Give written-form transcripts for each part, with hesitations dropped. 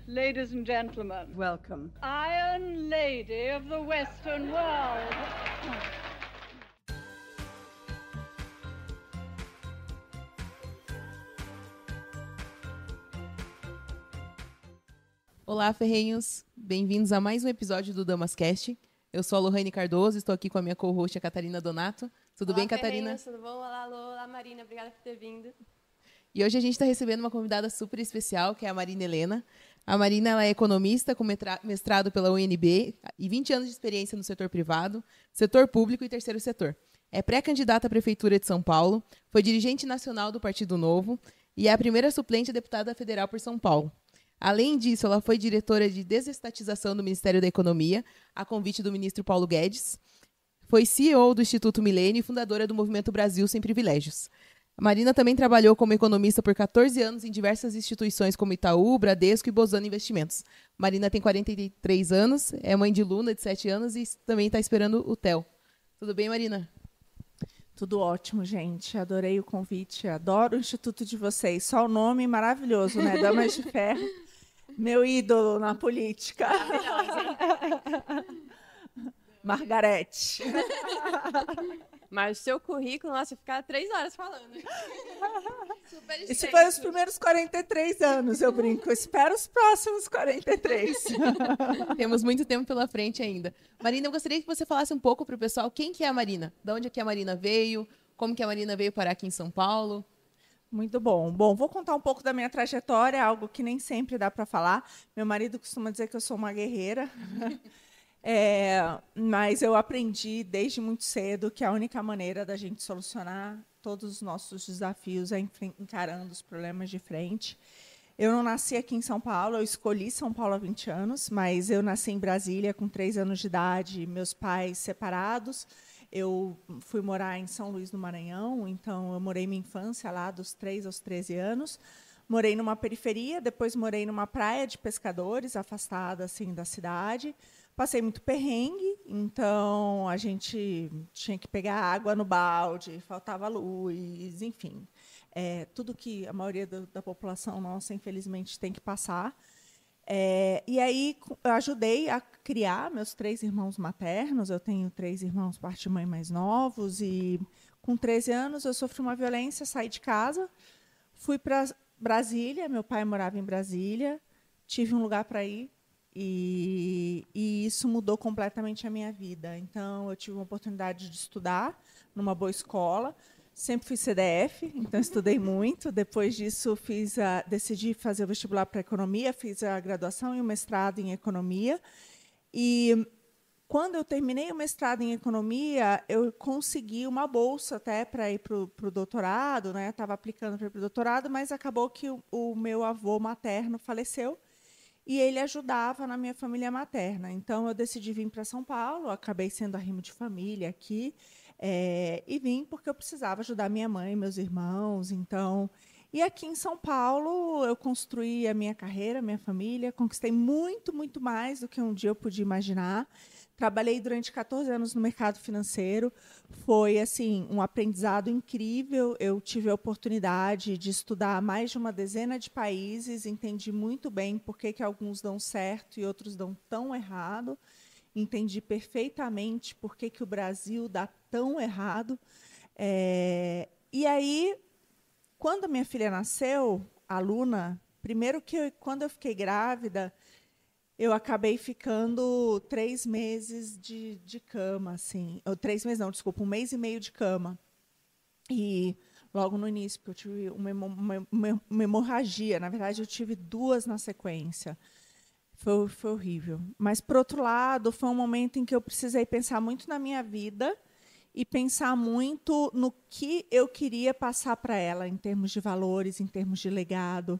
Ladies and gentlemen, welcome. Iron Lady of the Western World. Olá, ferrenhos! Bem-vindos a mais um episódio do Damascast. Eu sou a Lohane Cardoso, estou aqui com a minha co-host, a Catarina Donato. Tudo bem, Catarina? Tudo bom? Olá, Lô. Olá, Marina. Obrigada por ter vindo. E hoje a gente está recebendo uma convidada super especial, que é a Marina Helena. A Marina ela é economista com mestrado pela UNB e 20 anos de experiência no setor privado, setor público e terceiro setor. É pré-candidata à Prefeitura de São Paulo, foi dirigente nacional do Partido Novo e é a primeira suplente a deputada federal por São Paulo. Além disso, ela foi diretora de desestatização do Ministério da Economia, a convite do ministro Paulo Guedes. Foi CEO do Instituto Milênio e fundadora do Movimento Brasil Sem Privilégios. A Marina também trabalhou como economista por 14 anos em diversas instituições como Itaú, Bradesco e Bozano Investimentos. Marina tem 43 anos, é mãe de Luna, de 7 anos, e também está esperando o Theo. Tudo bem, Marina? Tudo ótimo, gente. Adorei o convite. Adoro o instituto de vocês. Só o nome maravilhoso, né? Damas de Ferro. Meu ídolo na política. Margarete. Mas o seu currículo, nossa, ficar 3 horas falando. Super Isso foi os primeiros 43 anos, eu brinco. Eu espero os próximos 43. Temos muito tempo pela frente ainda. Marina, eu gostaria que você falasse um pouco para o pessoal quem que é a Marina, de onde é que a Marina veio, como que a Marina veio parar aqui em São Paulo. Muito bom. Bom, vou contar um pouco da minha trajetória, algo que nem sempre dá para falar. Meu marido costuma dizer que eu sou uma guerreira. Mas eu aprendi desde muito cedo que a única maneira da gente solucionar todos os nossos desafios é encarando os problemas de frente. Eu não nasci aqui em São Paulo, eu escolhi São Paulo há 20 anos, mas eu nasci em Brasília com 3 anos de idade, meus pais separados. Eu fui morar em São Luís do Maranhão, então eu morei minha infância lá dos 3 aos 13 anos. Morei numa periferia, depois morei numa praia de pescadores, afastada assim da cidade. Passei muito perrengue, então a gente tinha que pegar água no balde, faltava luz, enfim. Tudo que a maioria da população nossa, infelizmente, tem que passar. E aí eu ajudei a criar meus 3 irmãos maternos. Eu tenho 3 irmãos, parte de mãe, mais novos. E com 13 anos eu sofri uma violência, saí de casa, fui para Brasília, meu pai morava em Brasília, tive um lugar para ir. E isso mudou completamente a minha vida. Então, eu tive uma oportunidade de estudar numa boa escola. Sempre fui CDF, então estudei muito. Depois disso, decidi fazer o vestibular para economia, fiz a graduação e o mestrado em economia. E quando eu terminei o mestrado em economia, eu consegui uma bolsa até para ir para o doutorado, né? Estava aplicando para ir para o doutorado, mas acabou que o meu avô materno faleceu. E ele ajudava na minha família materna. Então, eu decidi vir para São Paulo, acabei sendo arrimo de família aqui, e vim porque eu precisava ajudar minha mãe, meus irmãos. Então, e aqui em São Paulo, eu construí a minha carreira, minha família, conquistei muito, muito mais do que um dia eu podia imaginar. Trabalhei durante 14 anos no mercado financeiro. Foi assim um aprendizado incrível. Eu tive a oportunidade de estudar mais de uma dezena de países, entendi muito bem por que alguns dão certo e outros dão tão errado. Entendi perfeitamente por que o Brasil dá tão errado. E aí, quando a minha filha nasceu, a Luna, primeiro que quando eu fiquei grávida, eu acabei ficando 3 meses de cama, assim. 3 meses não, desculpa, 1 mês e meio de cama. E logo no início, porque eu tive uma hemorragia. Na verdade, eu tive 2 na sequência. Foi horrível. Mas, por outro lado, foi um momento em que eu precisei pensar muito na minha vida e pensar muito no que eu queria passar para ela, em termos de valores, em termos de legado.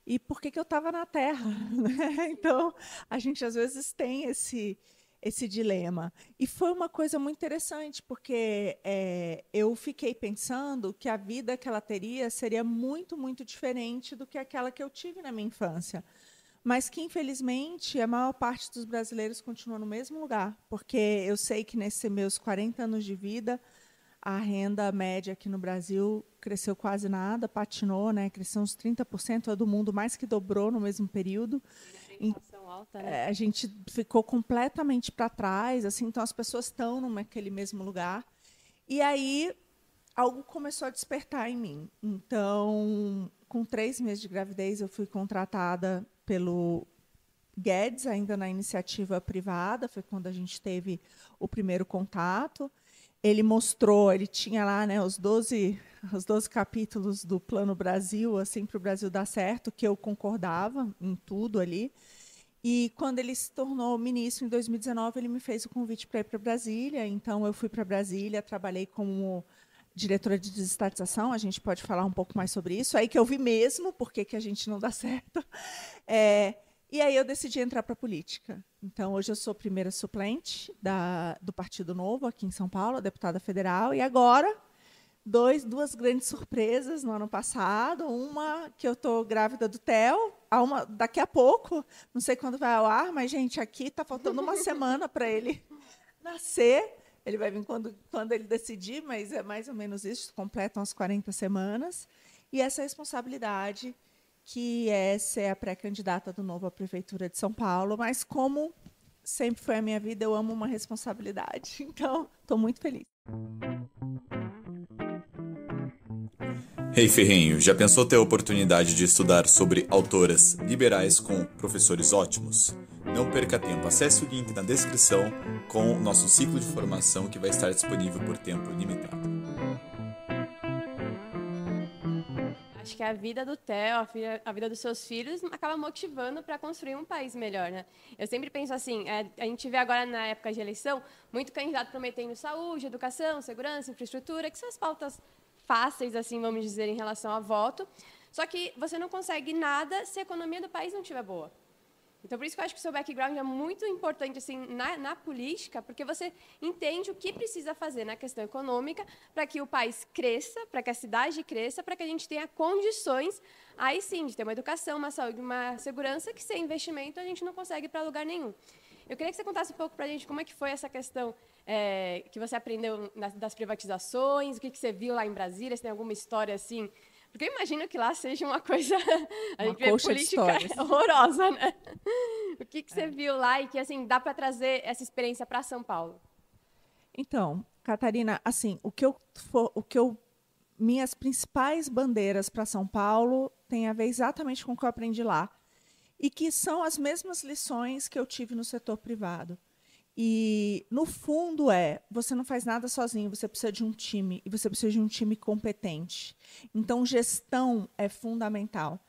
E por que eu estava na Terra? Né? Então, a gente, às vezes, tem esse dilema. E foi uma coisa muito interessante, porque eu fiquei pensando que a vida que ela teria seria muito, muito diferente do que aquela que eu tive na minha infância. Mas que, infelizmente, a maior parte dos brasileiros continua no mesmo lugar, porque eu sei que, nesses meus 40 anos de vida, a renda média aqui no Brasil cresceu quase nada, patinou, né? Cresceu uns 30%, a do mundo mais que dobrou no mesmo período. Inflação alta, né? A gente ficou completamente para trás, assim, então as pessoas estão naquele mesmo lugar. E aí algo começou a despertar em mim. Então, com 3 meses de gravidez, eu fui contratada pelo Guedes, ainda na iniciativa privada, foi quando a gente teve o primeiro contato. Ele mostrou, ele tinha lá, né, os 12 capítulos do Plano Brasil, assim, para o Brasil dar certo, que eu concordava em tudo ali. E quando ele se tornou ministro em 2019, ele me fez o convite para ir para Brasília. Então, eu fui para Brasília, trabalhei como diretora de desestatização, a gente pode falar um pouco mais sobre isso. Aí que eu vi mesmo por que a gente não dá certo. E aí eu decidi entrar para a política. Então, hoje eu sou primeira suplente do Partido Novo, aqui em São Paulo, deputada federal. E agora, duas grandes surpresas no ano passado. Uma, que eu estou grávida do Theo, daqui a pouco, não sei quando vai ao ar, mas, gente, aqui está faltando uma semana para ele nascer. Ele vai vir quando ele decidir, mas é mais ou menos isso, completam as 40 semanas. E essa responsabilidade, que é ser a pré-candidata do Novo à Prefeitura de São Paulo, mas como sempre foi a minha vida, eu amo uma responsabilidade. Então, estou muito feliz. Hey Ferrenho, já pensou ter a oportunidade de estudar sobre autoras liberais com professores ótimos? Não perca tempo, acesse o link na descrição com o nosso ciclo de formação que vai estar disponível por tempo limitado. Acho que a vida do Theo, a vida dos seus filhos, acaba motivando para construir um país melhor, né? Eu sempre penso assim, a gente vê agora na época de eleição, muito candidato prometendo saúde, educação, segurança, infraestrutura, que são as pautas fáceis, assim, vamos dizer, em relação a voto. Só que você não consegue nada se a economia do país não estiver boa. Então, por isso que eu acho que o seu background é muito importante assim, na política, porque você entende o que precisa fazer na questão econômica para que o país cresça, para que a cidade cresça, para que a gente tenha condições, aí sim, de ter uma educação, uma saúde, uma segurança, que sem investimento a gente não consegue ir para lugar nenhum. Eu queria que você contasse um pouco para a gente como é que foi essa questão que você aprendeu das privatizações, o que você viu lá em Brasília, se tem alguma história assim. Porque eu imagino que lá seja uma coisa, a gente vê política horrorosa, né? O que você viu lá e que assim dá para trazer essa experiência para São Paulo? Então, Catarina, assim, minhas principais bandeiras para São Paulo têm a ver exatamente com o que eu aprendi lá e que são as mesmas lições que eu tive no setor privado. E, no fundo, você não faz nada sozinho, você precisa de um time, e você precisa de um time competente. Então, gestão é fundamental.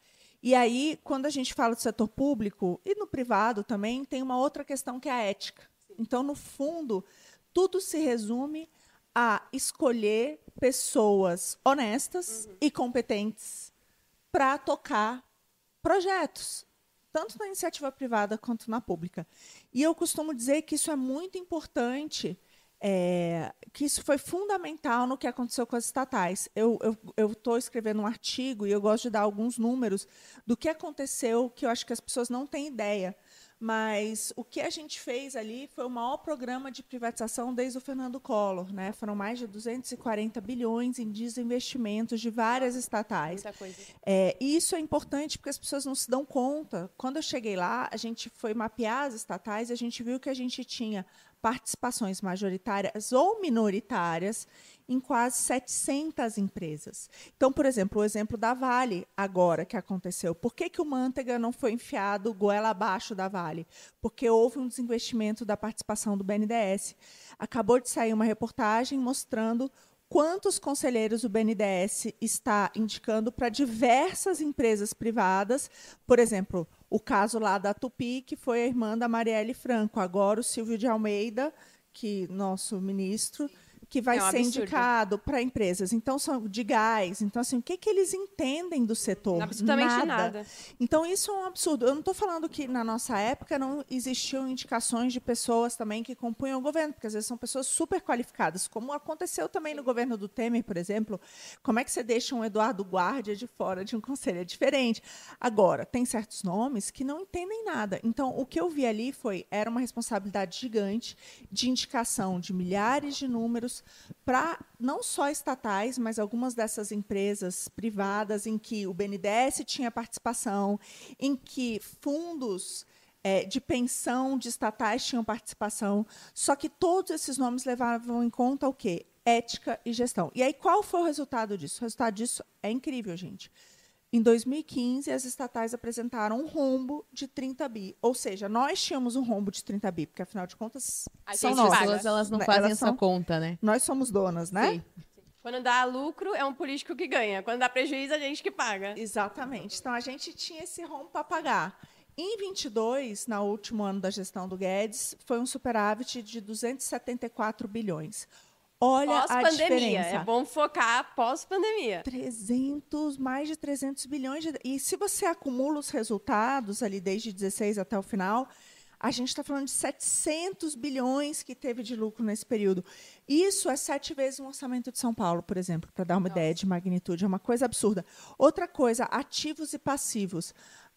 E aí, quando a gente fala do setor público, e no privado também, tem uma outra questão que é a ética. Então, no fundo, tudo se resume a escolher pessoas honestas e competentes para tocar projetos, tanto na iniciativa privada quanto na pública. E eu costumo dizer que isso é muito importante, que isso foi fundamental no que aconteceu com as estatais. Eu estou escrevendo um artigo e eu gosto de dar alguns números do que aconteceu, que eu acho que as pessoas não têm ideia. Mas o que a gente fez ali foi o maior programa de privatização desde o Fernando Collor, né? Foram mais de 240 bilhões em desinvestimentos de várias estatais. Muita coisa. E isso é importante porque as pessoas não se dão conta. Quando eu cheguei lá, a gente foi mapear as estatais e a gente viu que a gente tinha participações majoritárias ou minoritárias em quase 700 empresas. Então, por exemplo, o exemplo da Vale, agora que aconteceu. Por que o Manteiga não foi enfiado goela abaixo da Vale? Porque houve um desinvestimento da participação do BNDES. Acabou de sair uma reportagem mostrando quantos conselheiros o BNDES está indicando para diversas empresas privadas. Por exemplo, o caso lá da Tupi, que foi a irmã da Marielle Franco. Agora o Silvio de Almeida, que nosso ministro, que vai ser indicado para empresas. Então, são de gás. Então, assim, o que eles entendem do setor? Absolutamente nada. Então, isso é um absurdo. Eu não estou falando que, na nossa época, não existiam indicações de pessoas também que compunham o governo, porque, às vezes, são pessoas super qualificadas, como aconteceu também no governo do Temer, por exemplo. Como é que você deixa um Eduardo Guardia de fora de um conselho? É diferente. Agora, tem certos nomes que não entendem nada. Então, o que eu vi ali era uma responsabilidade gigante de indicação de milhares de números fundos para não só estatais, mas algumas dessas empresas privadas em que o BNDES tinha participação, em que fundos de pensão de estatais tinham participação, só que todos esses nomes levavam em conta o quê? Ética e gestão. E aí, qual foi o resultado disso? O resultado disso é incrível, gente. Em 2015, as estatais apresentaram um rombo de 30 bi. Ou seja, nós tínhamos um rombo de 30 bi, porque, afinal de contas, são As nossas. pessoas, elas não fazem Elas essa são- conta, né? Nós somos donas, né? Sim. Quando dá lucro, é um político que ganha. Quando dá prejuízo, a gente que paga. Exatamente. Então, a gente tinha esse rombo para pagar. Em 22, no último ano da gestão do Guedes, foi um superávit de 274 bilhões. Olha a Pós-pandemia. diferença. É bom focar pós-pandemia. Mais de 300 bilhões. E se você acumula os resultados ali desde 16 até o final, a gente está falando de 700 bilhões que teve de lucro nesse período. Isso é 7 vezes o orçamento de São Paulo, por exemplo, para dar uma ideia de magnitude. É uma coisa absurda. Outra coisa, ativos e passivos.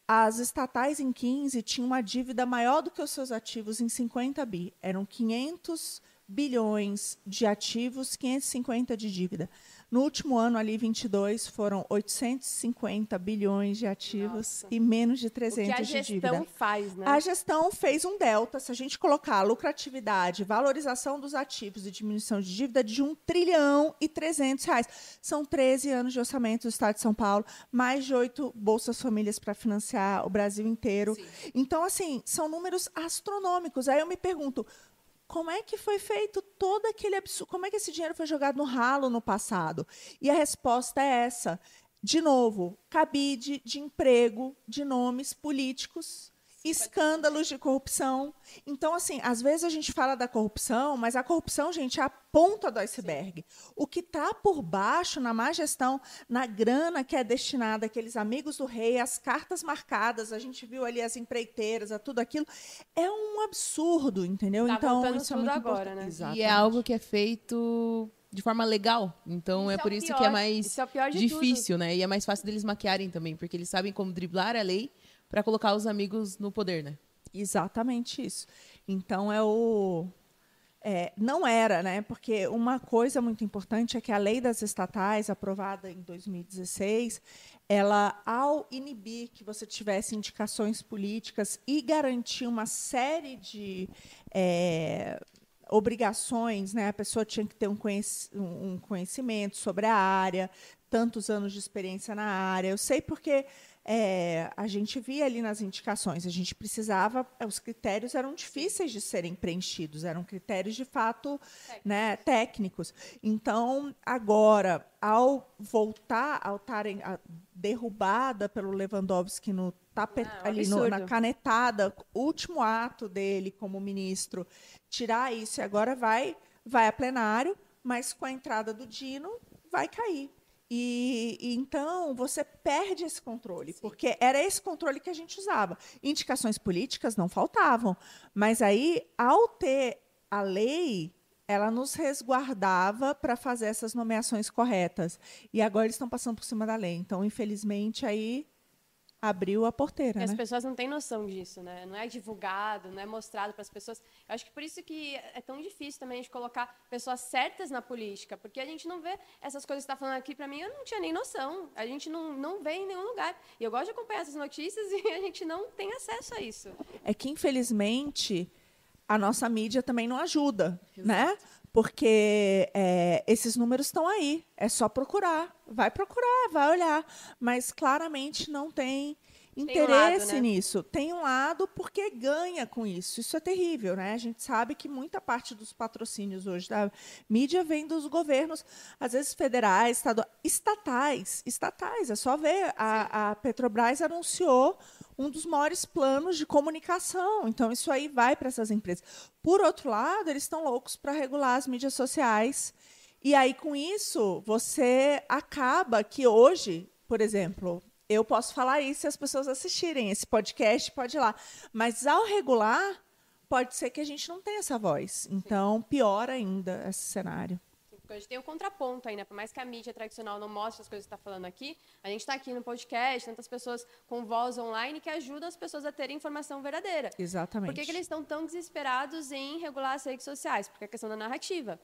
As estatais, em 15, tinham uma dívida maior do que os seus ativos em 50 bi. Eram 500 bilhões de ativos, 550 de dívida. No último ano, ali, 22, foram 850 bilhões de ativos e menos de O que 300 a de dívida. gestão faz, né? A gestão fez um delta, se a gente colocar lucratividade, valorização dos ativos e diminuição de dívida, de 1 trilhão e 300 reais. São 13 anos de orçamento do Estado de São Paulo, mais de 8 Bolsas Famílias para financiar o Brasil inteiro. Sim. Então, assim, são números astronômicos. Aí eu me pergunto, como é que foi feito todo aquele absurdo? Como é que esse dinheiro foi jogado no ralo no passado? E a resposta é essa. De novo, cabide de emprego de nomes políticos, escândalos de corrupção. Então, assim, às vezes a gente fala da corrupção, mas a corrupção, gente, é a ponta do iceberg. O que está por baixo, na má gestão, na grana que é destinada àqueles amigos do rei, as cartas marcadas, a gente viu ali as empreiteiras, a tudo aquilo, é um absurdo, entendeu? Tá Então, voltando isso é tudo muito agora, importante. né? Exatamente. E é algo que é feito de forma legal. Então, é Isso por o isso pior, que é mais isso é o pior de difícil, né? E é mais fácil deles maquiarem também, porque eles sabem como driblar a lei para colocar os amigos no poder, né? Exatamente isso. Então, não era, né? Porque uma coisa muito importante é que a lei das estatais, aprovada em 2016, ela, ao inibir que você tivesse indicações políticas e garantir uma série de obrigações, né? A pessoa tinha que ter um conhecimento sobre a área, tantos anos de experiência na área. Eu sei porque a gente via ali nas indicações, a gente precisava, os critérios eram difíceis de serem preenchidos, eram critérios de fato, né, técnicos. Então, agora, ao voltar, ao estarem derrubada pelo Lewandowski no tapete, ali na canetada, último ato dele como ministro, tirar isso e agora vai a plenário, mas com a entrada do Dino vai cair. E então você perde esse controle, porque era esse controle que a gente usava. Indicações políticas não faltavam, mas aí, ao ter a lei, ela nos resguardava para fazer essas nomeações corretas. E agora eles estão passando por cima da lei. Então, infelizmente, aí abriu a porteira. E as né? pessoas não têm noção disso, né? Não é divulgado, não é mostrado para as pessoas. Eu acho que por isso que é tão difícil também a gente colocar pessoas certas na política, porque a gente não vê essas coisas que você está falando aqui. Para mim, eu não tinha nem noção. A gente não vê em nenhum lugar. E eu gosto de acompanhar essas notícias e a gente não tem acesso a isso. É que, infelizmente, a nossa mídia também não ajuda, né? Porque esses números estão aí. É só procurar. Vai olhar. Mas, claramente, não tem interesse lado, né? nisso. Tem um lado porque ganha com isso. Isso é terrível, né? A gente sabe que muita parte dos patrocínios hoje da mídia vem dos governos, às vezes federais, estatais. É só ver. A Petrobras anunciou um dos maiores planos de comunicação. Então, isso aí vai para essas empresas. Por outro lado, eles estão loucos para regular as mídias sociais. E aí, com isso, você acaba que hoje, por exemplo, eu posso falar isso e as pessoas assistirem. Esse podcast pode ir lá. Mas, ao regular, pode ser que a gente não tenha essa voz. Então, pior ainda esse cenário. Porque a gente tem o contraponto aí, né? Por mais que a mídia tradicional não mostre as coisas que você está falando aqui, a gente está aqui no podcast, tantas pessoas com voz online que ajudam as pessoas a terem informação verdadeira. Exatamente. Por que eles estão tão desesperados em regular as redes sociais? Porque é a questão da narrativa.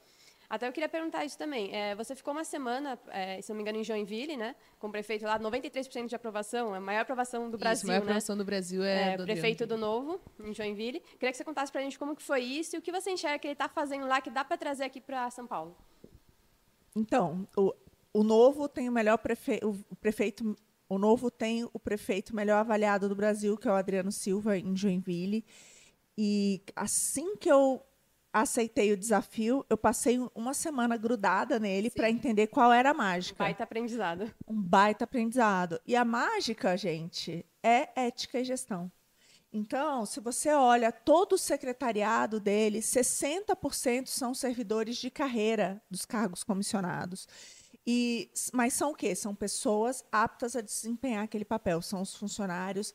Até eu queria perguntar isso também. Você ficou uma semana, se não me engano, em Joinville, né? Com o prefeito lá, 93% de aprovação, a maior aprovação do Brasil, a maior né? aprovação do Brasil é do prefeito do Novo, em Joinville. Queria que você contasse pra gente como que foi isso e o que você enxerga que ele está fazendo lá que dá para trazer aqui para São Paulo. Então, o Novo tem o melhor prefeito. O Novo tem o prefeito melhor avaliado do Brasil, que é o Adriano Silva, em Joinville. E assim que eu aceitei o desafio, eu passei uma semana grudada nele para entender qual era a mágica. Baita aprendizado. Um baita aprendizado. E a mágica, gente, é ética e gestão. Então, se você olha todo o secretariado dele, 60% são servidores de carreira dos cargos comissionados. Mas são o quê? São pessoas aptas a desempenhar aquele papel. São os funcionários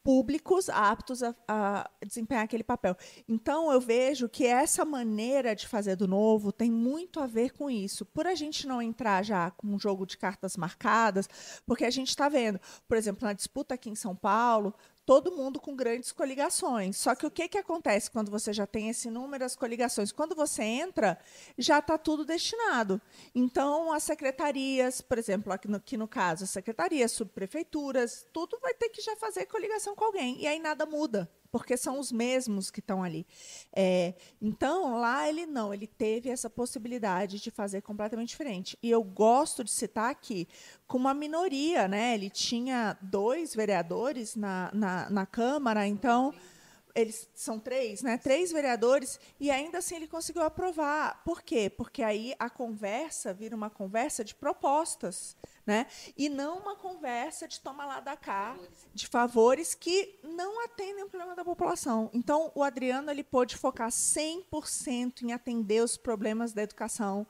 públicos aptos a desempenhar aquele papel. Então, eu vejo que essa maneira de fazer do Novo tem muito a ver com isso. Por a gente não entrar já com um jogo de cartas marcadas, porque a gente está vendo, por exemplo, na disputa aqui em São Paulo, todo mundo com grandes coligações. Só que o que acontece quando você já tem esse número das coligações? Quando você entra, já está tudo destinado. Então, as secretarias, por exemplo, aqui no caso, as secretarias, subprefeituras, tudo vai ter que já fazer coligação com alguém. E aí nada muda, porque são os mesmos que estão ali. Então, lá ele teve essa possibilidade de fazer completamente diferente. E eu gosto de citar aqui, com uma minoria, né? Ele tinha 2 vereadores na Câmara, então eles são 3, né? 3 vereadores, e ainda assim ele conseguiu aprovar. Por quê? Porque aí a conversa vira uma conversa de propostas, né? E não uma conversa de toma lá da cá, de favores que não atendem o problema da população. Então, o Adriano ele pôde focar 100% em atender os problemas da educação,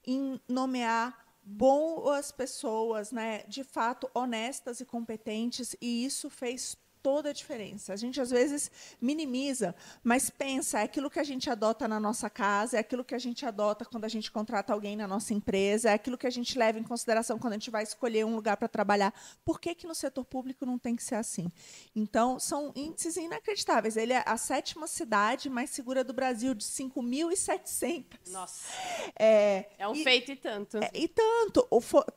em nomear boas pessoas, né, de fato honestas e competentes, e isso fez toda a diferença. A gente, às vezes, minimiza, mas pensa, é aquilo que a gente adota na nossa casa, é aquilo que a gente adota quando a gente contrata alguém na nossa empresa, é aquilo que a gente leva em consideração quando a gente vai escolher um lugar para trabalhar. Por que no setor público não tem que ser assim? Então, são índices inacreditáveis. Ele é a 7ª cidade mais segura do Brasil, de 5.700. Nossa. É um feito e tanto. E tanto.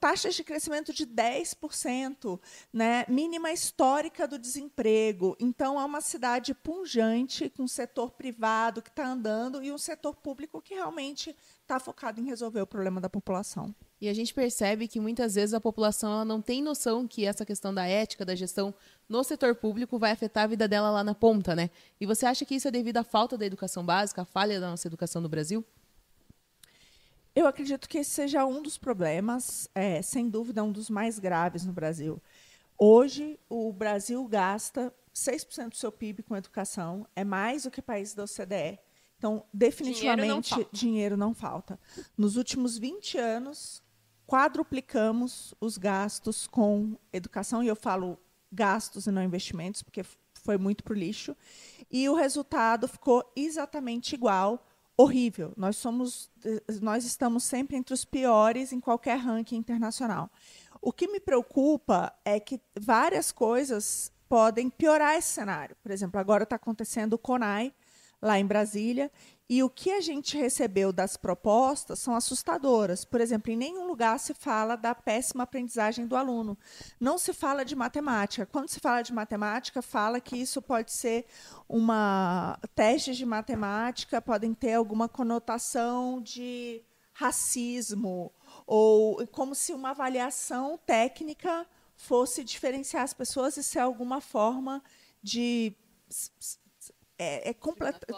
Taxas de crescimento de 10%, né? Mínima histórica do desemprego. Então, é uma cidade pujante, com um setor privado que está andando e um setor público que realmente está focado em resolver o problema da população. E a gente percebe que, muitas vezes, a população ela não tem noção que essa questão da ética, da gestão no setor público vai afetar a vida dela lá na ponta, né? E você acha que isso é devido à falta da educação básica, à falha da nossa educação no Brasil? Eu acredito que esse seja um dos problemas, sem dúvida, um dos mais graves no Brasil. Hoje, o Brasil gasta 6% do seu PIB com educação, é mais do que países da OCDE. Então, definitivamente, dinheiro não falta. Nos últimos 20 anos, quadruplicamos os gastos com educação, e eu falo gastos e não investimentos, porque foi muito para o lixo, e o resultado ficou exatamente igual, horrível. Nós estamos sempre entre os piores em qualquer ranking internacional. O que me preocupa é que várias coisas podem piorar esse cenário. Por exemplo, agora está acontecendo o CONAI, lá em Brasília, e o que a gente recebeu das propostas são assustadoras. Por exemplo, em nenhum lugar se fala da péssima aprendizagem do aluno. Não se fala de matemática. Quando se fala de matemática, fala que isso pode ser testes de matemática podem ter alguma conotação de racismo, ou como se uma avaliação técnica fosse diferenciar as pessoas e ser alguma forma de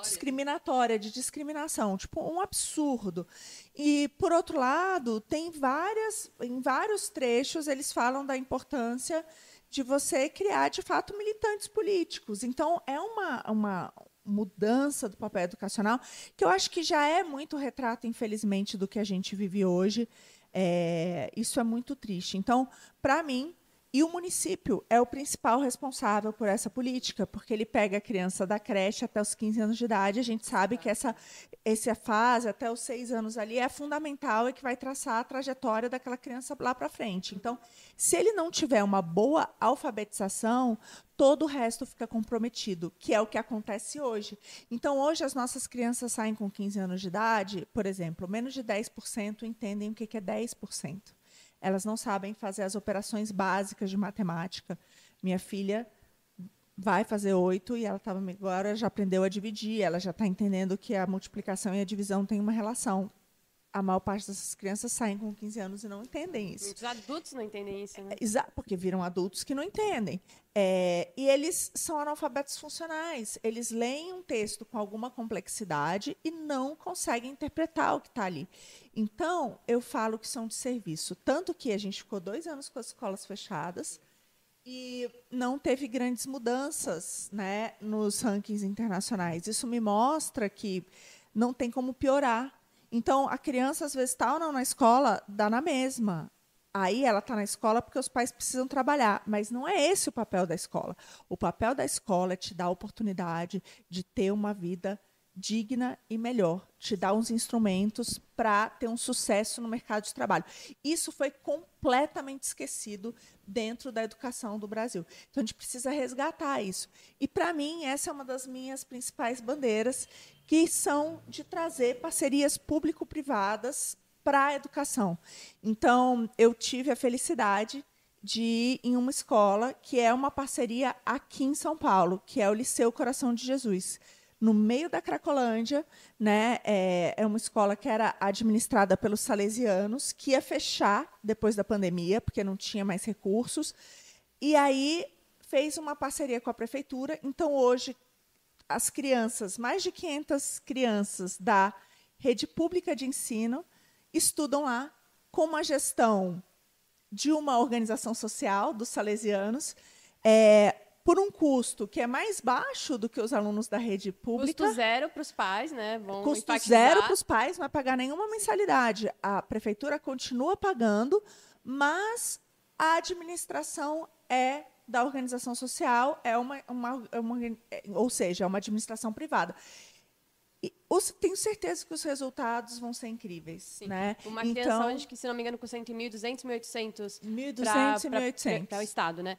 discriminatória, de discriminação, tipo um absurdo. E, por outro lado, em vários trechos eles falam da importância de você criar, de fato, militantes políticos. Então, é uma mudança do papel educacional que eu acho que já é muito retrato, infelizmente, do que a gente vive hoje. Isso é muito triste. Então, para mim, E o município é o principal responsável por essa política, porque ele pega a criança da creche até os 15 anos de idade. A gente sabe que essa fase, até os 6 anos ali, é fundamental e que vai traçar a trajetória daquela criança lá para frente. Então, se ele não tiver uma boa alfabetização, todo o resto fica comprometido, que é o que acontece hoje. Então, hoje, as nossas crianças saem com 15 anos de idade, por exemplo, menos de 10% entendem o que é 10%. Elas não sabem fazer as operações básicas de matemática. Minha filha vai fazer 8 e ela agora já aprendeu a dividir, ela já está entendendo que a multiplicação e a divisão têm uma relação. A maior parte dessas crianças saem com 15 anos e não entendem isso. Muitos adultos não entendem isso, né? Exato, porque viram adultos que não entendem. E eles são analfabetos funcionais. Eles leem um texto com alguma complexidade e não conseguem interpretar o que está ali. Então, eu falo que são de serviço. Tanto que a gente ficou 2 anos com as escolas fechadas e não teve grandes mudanças, né, nos rankings internacionais. Isso me mostra que não tem como piorar. Então, a criança, às vezes, está ou não na escola, dá na mesma. Aí ela está na escola porque os pais precisam trabalhar, mas não é esse o papel da escola. O papel da escola é te dar a oportunidade de ter uma vida digna e melhor, te dar uns instrumentos para ter um sucesso no mercado de trabalho. Isso foi completamente esquecido dentro da educação do Brasil. Então, a gente precisa resgatar isso. E, para mim, essa é uma das minhas principais bandeiras, que são de trazer parcerias público-privadas para a educação. Então, eu tive a felicidade de ir em uma escola que é uma parceria aqui em São Paulo, que é o Liceu Coração de Jesus, no meio da Cracolândia, né? É uma escola que era administrada pelos salesianos, que ia fechar depois da pandemia, porque não tinha mais recursos. E aí fez uma parceria com a prefeitura. Então, hoje, as crianças, mais de 500 crianças da rede pública de ensino, estudam lá com uma gestão de uma organização social, dos salesianos, por um custo que é mais baixo do que os alunos da rede pública. Custo zero para os pais, né? Custo zero para os pais, não vai pagar nenhuma mensalidade. A prefeitura continua pagando, mas a administração é da organização social, ou seja, é uma administração privada. Tenho certeza que os resultados vão ser incríveis. Sim. Né? Uma criança hoje que, se não me engano, custa entre 1.200 e 1.800 1.200 e 1.800 para o Estado, né?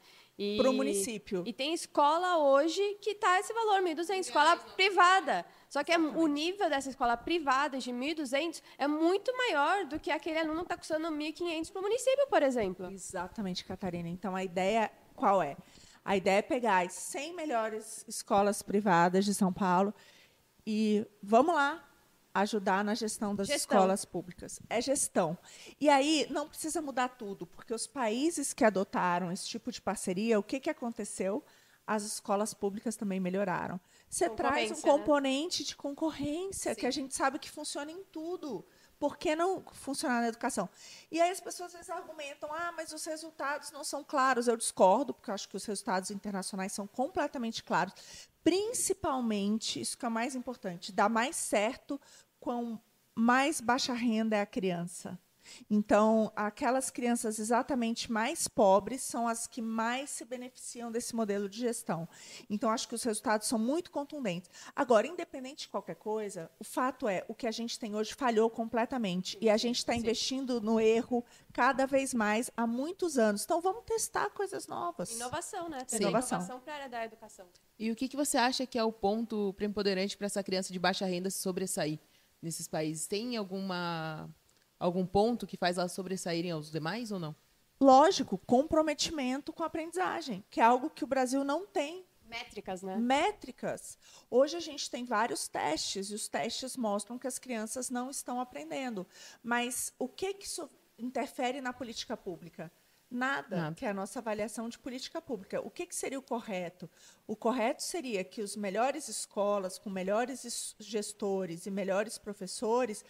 Para o município. E tem escola hoje que está esse valor, 1.200, escola privada. Só que o nível dessa escola privada de 1.200 é muito maior do que aquele aluno que está custando 1.500 para o município, por exemplo. Exatamente, Catarina. Então, a ideia qual é? A ideia é pegar as 100 melhores escolas privadas de São Paulo e vamos lá ajudar na gestão das escolas públicas. É gestão. E aí não precisa mudar tudo, porque os países que adotaram esse tipo de parceria, o que aconteceu? As escolas públicas também melhoraram. Você traz um componente, né, de concorrência, que a gente sabe que funciona em tudo. Por que não funcionar na educação? E aí as pessoas às vezes argumentam, mas os resultados não são claros. Eu discordo, porque eu acho que os resultados internacionais são completamente claros. Principalmente, isso que é o mais importante, dá mais certo quanto mais baixa renda é a criança. Então, aquelas crianças exatamente mais pobres são as que mais se beneficiam desse modelo de gestão. Então, acho que os resultados são muito contundentes. Agora, independente de qualquer coisa, o fato é, o que a gente tem hoje falhou completamente. E a gente está investindo no erro cada vez mais há muitos anos. Então, vamos testar coisas novas. Inovação, né? Inovação para a área da educação. E o que você acha que é o ponto preponderante para essa criança de baixa renda se sobressair nesses países? Tem algum ponto que faz elas sobressaírem aos demais ou não? Lógico, comprometimento com a aprendizagem, que é algo que o Brasil não tem. Métricas, né? Métricas. Hoje a gente tem vários testes, e os testes mostram que as crianças não estão aprendendo. Mas o que isso interfere na política pública? Nada, que é a nossa avaliação de política pública. O que seria o correto? O correto seria que as melhores escolas, com melhores gestores e melhores professores,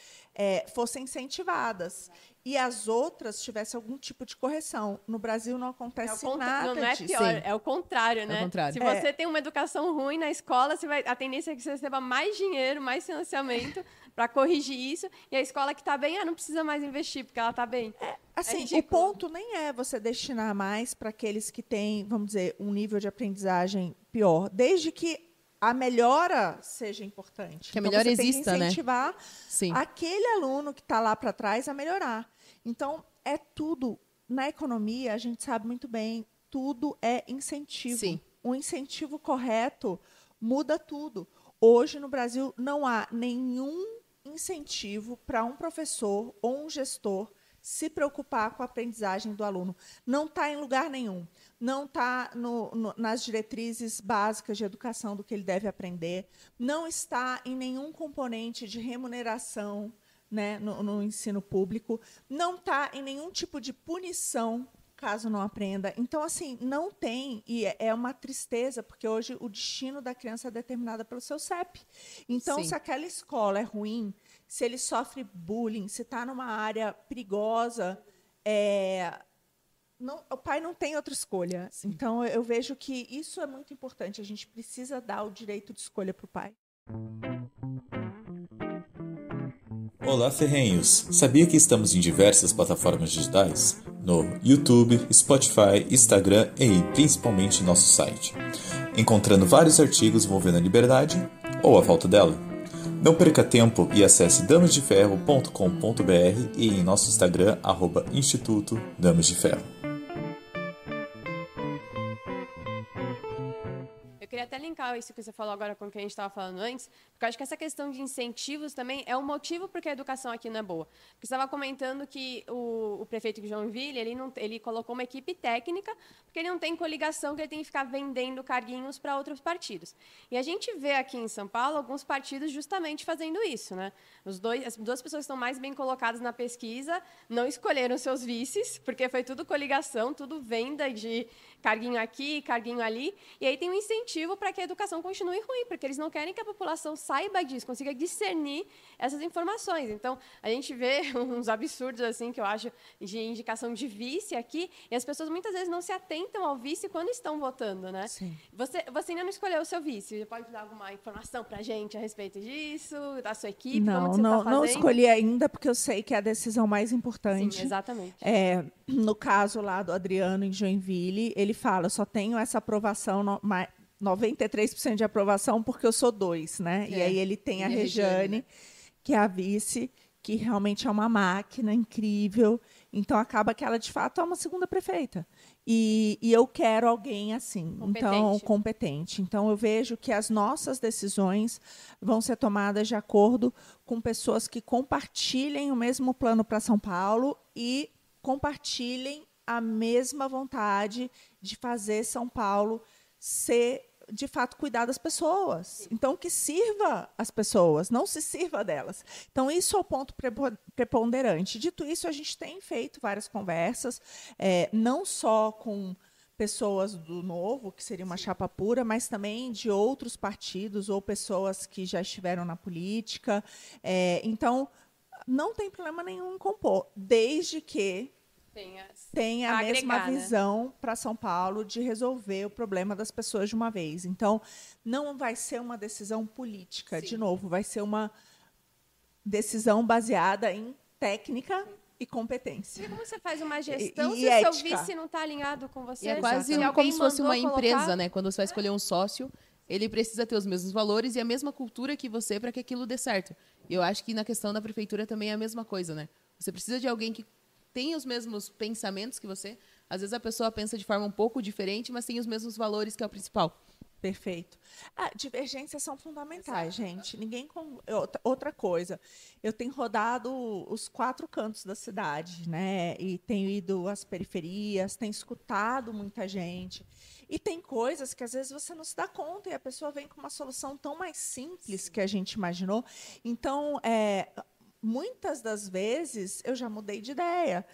fossem incentivadas. e as outras tivessem algum tipo de correção. No Brasil não acontece nada não é disso. pior, Sim. é o contrário, né? É o contrário. Se você tem uma educação ruim na escola, a tendência é que você receba mais dinheiro, mais financiamento para corrigir isso, e a escola que está bem, não precisa mais investir, porque ela está bem. Assim, o ridículo. ponto nem é você destinar mais para aqueles que têm, vamos dizer, um nível de aprendizagem pior, desde que a melhora seja importante. Que a Então, melhora você tem exista, que né? incentivar Sim. aquele aluno que está lá para trás a melhorar. Então, é tudo. Na economia, a gente sabe muito bem, tudo é incentivo. Sim. O incentivo correto muda tudo. Hoje, no Brasil, não há nenhum incentivo para um professor ou um gestor se preocupar com a aprendizagem do aluno. Não está em lugar nenhum. Não está nas diretrizes básicas de educação do que ele deve aprender. Não está em nenhum componente de remuneração, né, no ensino público. Não está em nenhum tipo de punição caso não aprenda. Então, assim, não tem, e é uma tristeza, porque hoje o destino da criança é determinado pelo seu CEP. Então, Sim. se aquela escola é ruim, se ele sofre bullying, se está numa área perigosa, o pai não tem outra escolha. Sim. Então, eu vejo que isso é muito importante. A gente precisa dar o direito de escolha para o pai. Olá, ferrenhos! Sabia que estamos em diversas plataformas digitais? No YouTube, Spotify, Instagram e principalmente nosso site, encontrando vários artigos envolvendo a liberdade ou a falta dela. Não perca tempo e acesse damasdeferro.com.br e em nosso Instagram, @Instituto Damas de Ferro. Eu queria até linkar isso que você falou agora com o que a gente estava falando antes, porque eu acho que essa questão de incentivos também é um motivo porque a educação aqui não é boa. Porque você estava comentando que o prefeito de Joinville, ele colocou uma equipe técnica, porque ele não tem coligação, que ele tem que ficar vendendo carguinhos para outros partidos. E a gente vê aqui em São Paulo alguns partidos justamente fazendo isso, né? As duas pessoas que estão mais bem colocadas na pesquisa não escolheram seus vices, porque foi tudo coligação, tudo venda de carguinho aqui, carguinho ali, e aí tem um incentivo para que a educação continue ruim, porque eles não querem que a população saiba disso, consiga discernir essas informações. Então, a gente vê uns absurdos, assim, que eu acho, de indicação de vice aqui, e as pessoas muitas vezes não se atentam ao vice quando estão votando, né? Sim. Você ainda não escolheu o seu vice, você pode dar alguma informação para a gente a respeito disso, da sua equipe, como que você está fazendo? Não escolhi ainda, porque eu sei que é a decisão mais importante. Sim, exatamente. No caso lá do Adriano, em Joinville, ele fala, eu só tenho essa aprovação, 93% de aprovação, porque eu sou 2, né? E aí ele tem a Rejane, né? Que é a vice, que realmente é uma máquina incrível. Então, acaba que ela, de fato, é uma segunda prefeita. E eu quero alguém assim, competente. Então, eu vejo que as nossas decisões vão ser tomadas de acordo com pessoas que compartilhem o mesmo plano para São Paulo e compartilhem a mesma vontade de fazer São Paulo ser, de fato, cuidar das pessoas. Então, que sirva as pessoas, não se sirva delas. Então, isso é o ponto preponderante. Dito isso, a gente tem feito várias conversas, não só com pessoas do Novo, que seria uma chapa pura, mas também de outros partidos ou pessoas que já estiveram na política. Então, não tem problema nenhum em compor, desde que tenha a mesma visão para São Paulo de resolver o problema das pessoas de uma vez. Então, não vai ser uma decisão política, de novo, vai ser uma decisão baseada em técnica e competência. E como você faz uma gestão e se ética. seu vice não está alinhado com você? E é quase como se fosse uma empresa, né? Quando você vai escolher um sócio, ele precisa ter os mesmos valores e a mesma cultura que você para que aquilo dê certo. E eu acho que na questão da prefeitura também é a mesma coisa, né? Você precisa de alguém que tem os mesmos pensamentos que você. Às vezes a pessoa pensa de forma um pouco diferente, mas tem os mesmos valores, que é o principal. Perfeito. Divergências são fundamentais, gente. Outra coisa, eu tenho rodado os 4 cantos da cidade, né? E tenho ido às periferias, tenho escutado muita gente. E tem coisas que às vezes você não se dá conta e a pessoa vem com uma solução tão mais simples que a gente imaginou. Então, muitas das vezes eu já mudei de ideia.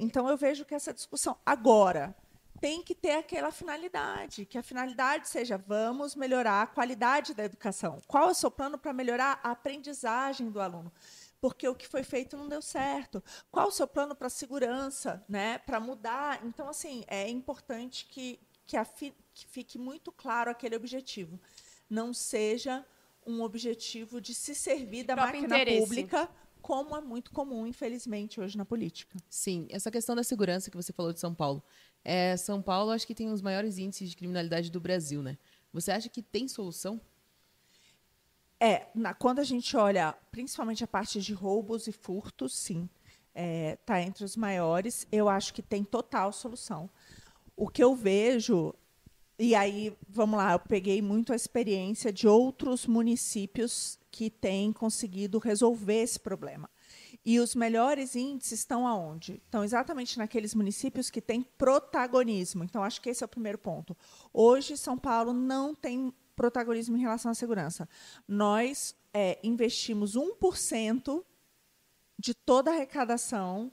Então, eu vejo que essa discussão agora tem que ter aquela finalidade, que a finalidade seja, vamos melhorar a qualidade da educação. Qual é o seu plano para melhorar a aprendizagem do aluno? porque o que foi feito não deu certo. Qual o seu plano para a segurança, né? Para mudar? Então, assim, é importante que fique muito claro aquele objetivo. Não seja um objetivo de se servir da próprio máquina interesse. pública, como é muito comum, infelizmente, hoje na política. Sim, essa questão da segurança que você falou de São Paulo. São Paulo, acho que tem os maiores índices de criminalidade do Brasil, né? Você acha que tem solução? Quando a gente olha, principalmente a parte de roubos e furtos, sim, está entre os maiores. Eu acho que tem total solução. O que eu vejo, e aí, vamos lá, eu peguei muito a experiência de outros municípios que têm conseguido resolver esse problema. E os melhores índices estão aonde? Estão exatamente naqueles municípios que têm protagonismo. Então, acho que esse é o primeiro ponto. Hoje, São Paulo não tem protagonismo em relação à segurança. Nós investimos 1% de toda a arrecadação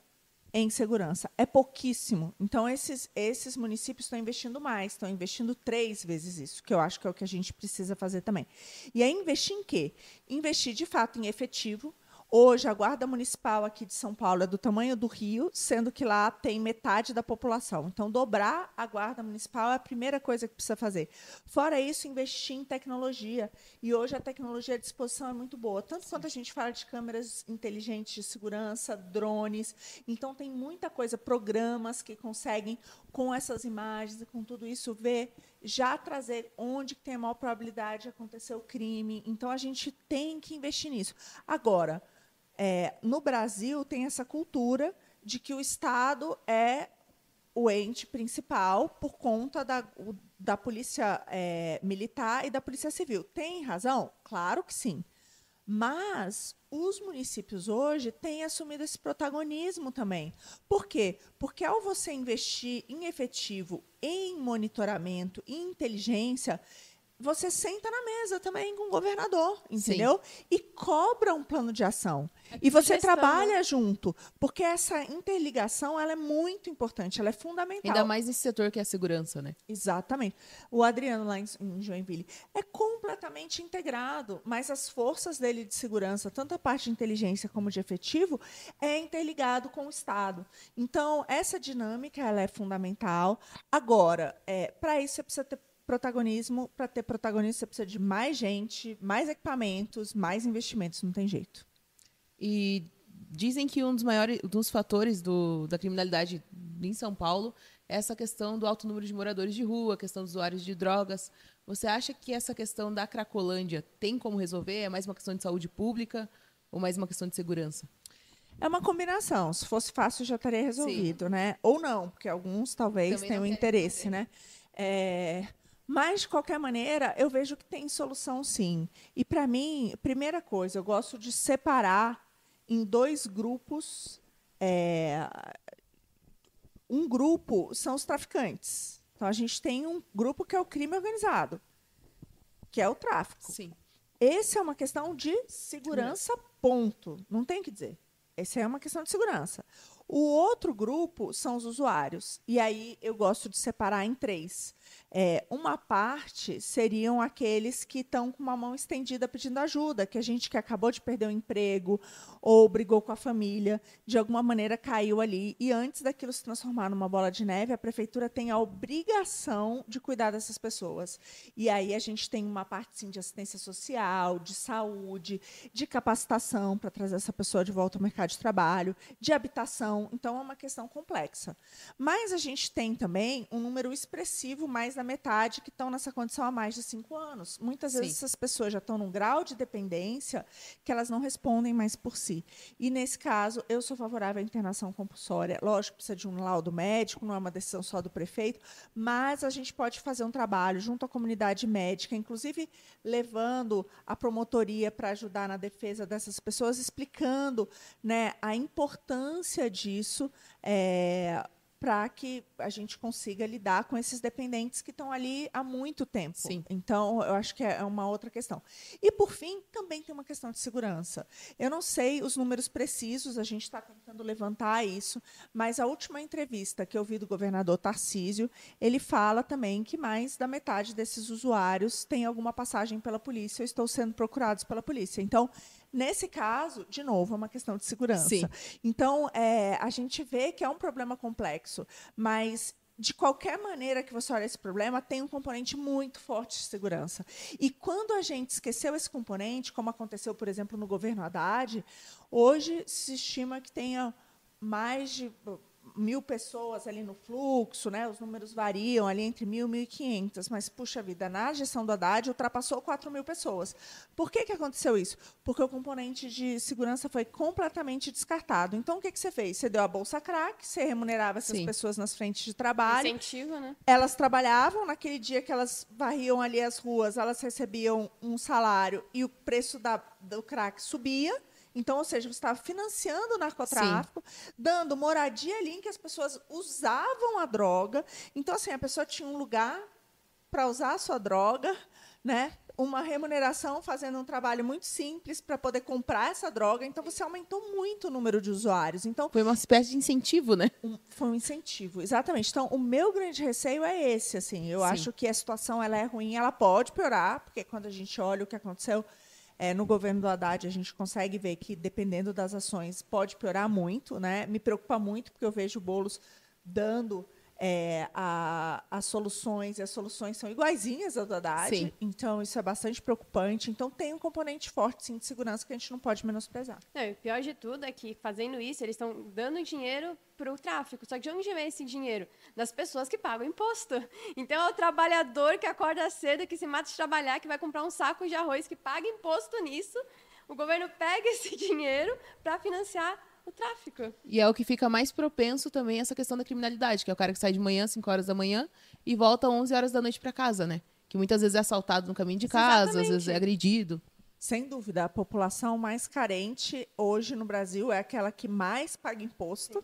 em segurança. É pouquíssimo. Então, esses municípios estão investindo mais, estão investindo 3 vezes isso, que eu acho que é o que a gente precisa fazer também. E aí, investir em quê? Investir, de fato, em efetivo. Hoje, a Guarda Municipal aqui de São Paulo é do tamanho do Rio, sendo que lá tem metade da população. Então, dobrar a Guarda Municipal é a primeira coisa que precisa fazer. Fora isso, investir em tecnologia. E hoje a tecnologia à disposição é muito boa. Tanto quanto a gente fala de câmeras inteligentes de segurança, drones. Então, tem muita coisa, programas que conseguem, com essas imagens e com tudo isso, ver, já trazer onde tem a maior probabilidade de acontecer o crime. Então, a gente tem que investir nisso. Agora, no Brasil, tem essa cultura de que o Estado é o ente principal por conta da polícia militar e da polícia civil. Tem razão? Claro que sim. Mas os municípios hoje têm assumido esse protagonismo também. Por quê? Porque ao você investir em efetivo, em monitoramento, em inteligência, você senta na mesa também com o governador, entendeu? Sim. E cobra um plano de ação. E você trabalha junto, porque essa interligação ela é muito importante, ela é fundamental. Ainda mais nesse setor que é a segurança, né? Exatamente. O Adriano, lá em Joinville, é completamente integrado, mas as forças dele de segurança, tanto a parte de inteligência como de efetivo, é interligado com o Estado. Então, essa dinâmica ela é fundamental. Agora, para isso, você precisa ter protagonismo. Para ter protagonismo, você precisa de mais gente, mais equipamentos, mais investimentos, não tem jeito. E dizem que um dos fatores da criminalidade em São Paulo é essa questão do alto número de moradores de rua, a questão dos usuários de drogas. Você acha que essa questão da Cracolândia tem como resolver? É mais uma questão de saúde pública ou mais uma questão de segurança? É uma combinação. Se fosse fácil, já estaria resolvido, sim, né? Ou não, porque alguns talvez também tenham interesse, né? Mas, de qualquer maneira, eu vejo que tem solução, sim. E, para mim, primeira coisa, eu gosto de separar em 2 grupos. Um grupo são os traficantes. Então, a gente tem um grupo que é o crime organizado, que é o tráfico. Sim. Essa é uma questão de segurança, ponto. Não tem o que dizer. Essa é uma questão de segurança. O outro grupo são os usuários. E aí eu gosto de separar em 3. Uma parte seriam aqueles que estão com uma mão estendida pedindo ajuda, que a gente que acabou de perder o emprego ou brigou com a família, de alguma maneira caiu ali. E antes daquilo se transformar numa bola de neve, a prefeitura tem a obrigação de cuidar dessas pessoas. E aí a gente tem uma parte sim, de assistência social, de saúde, de capacitação para trazer essa pessoa de volta ao mercado de trabalho, de habitação. Então, é uma questão complexa. Mas a gente tem também um número expressivo, mais da metade, que estão nessa condição há mais de 5 anos. Muitas vezes essas pessoas já estão num grau de dependência que elas não respondem mais por si. E, nesse caso, eu sou favorável à internação compulsória. Lógico, precisa de um laudo médico, não é uma decisão só do prefeito, mas a gente pode fazer um trabalho junto à comunidade médica, inclusive levando a promotoria para ajudar na defesa dessas pessoas, explicando, né, a importância disso, para que a gente consiga lidar com esses dependentes que estão ali há muito tempo. Sim. Então, eu acho que é uma outra questão. E, por fim, também tem uma questão de segurança. Eu não sei os números precisos, a gente está tentando levantar isso, mas a última entrevista que eu vi do governador Tarcísio, ele fala também que mais da metade desses usuários tem alguma passagem pela polícia ou estão sendo procurados pela polícia. Então, nesse caso, de novo, é uma questão de segurança. Sim. Então, a gente vê que é um problema complexo, mas de qualquer maneira que você olha esse problema, tem um componente muito forte de segurança. E quando a gente esqueceu esse componente, como aconteceu, por exemplo, no governo Haddad, hoje se estima que tenha mais de 1.000 pessoas ali no fluxo, né? Os números variam ali entre 1.000 e 1.500, mas, puxa vida, na gestão do Haddad ultrapassou 4.000 pessoas. Por que aconteceu isso? Porque o componente de segurança foi completamente descartado. Então, o que você fez? Você deu a bolsa crack, você remunerava essas Sim. pessoas nas frentes de trabalho. Incentivo, né? Elas trabalhavam, naquele dia que elas varriam ali as ruas, elas recebiam um salário e o preço do crack subia. Então, ou seja, você estava financiando o narcotráfico, dando moradia ali em que as pessoas usavam a droga. Então, assim, a pessoa tinha um lugar para usar a sua droga, né? Uma remuneração fazendo um trabalho muito simples para poder comprar essa droga. Então, você aumentou muito o número de usuários. Então, Foi uma espécie de incentivo, né? foi um incentivo, exatamente. Então, o meu grande receio é esse. Assim, eu Sim. acho que a situação ela é ruim, ela pode piorar, porque quando a gente olha o que aconteceu no governo do Haddad, a gente consegue ver que, dependendo das ações, pode piorar muito, né? Me preocupa muito, porque eu vejo o Boulos dando as soluções, e as soluções são iguaizinhas às do Haddad. Sim. Então, isso é bastante preocupante. Então, tem um componente forte, sim, de segurança que a gente não pode menosprezar. Não, e o pior de tudo é que, fazendo isso, eles estão dando dinheiro para o tráfico. Só que de onde vem esse dinheiro? Das pessoas que pagam imposto. Então, é o trabalhador que acorda cedo, que se mata de trabalhar, que vai comprar um saco de arroz, que paga imposto nisso. O governo pega esse dinheiro para financiar o tráfico. E é o que fica mais propenso também a essa questão da criminalidade, que é o cara que sai de manhã, 5 horas da manhã, e volta 11 horas da noite para casa, né? Que muitas vezes é assaltado no caminho de casa, Exatamente. às vezes é agredido. Sem dúvida, a população mais carente hoje no Brasil é aquela que mais paga imposto.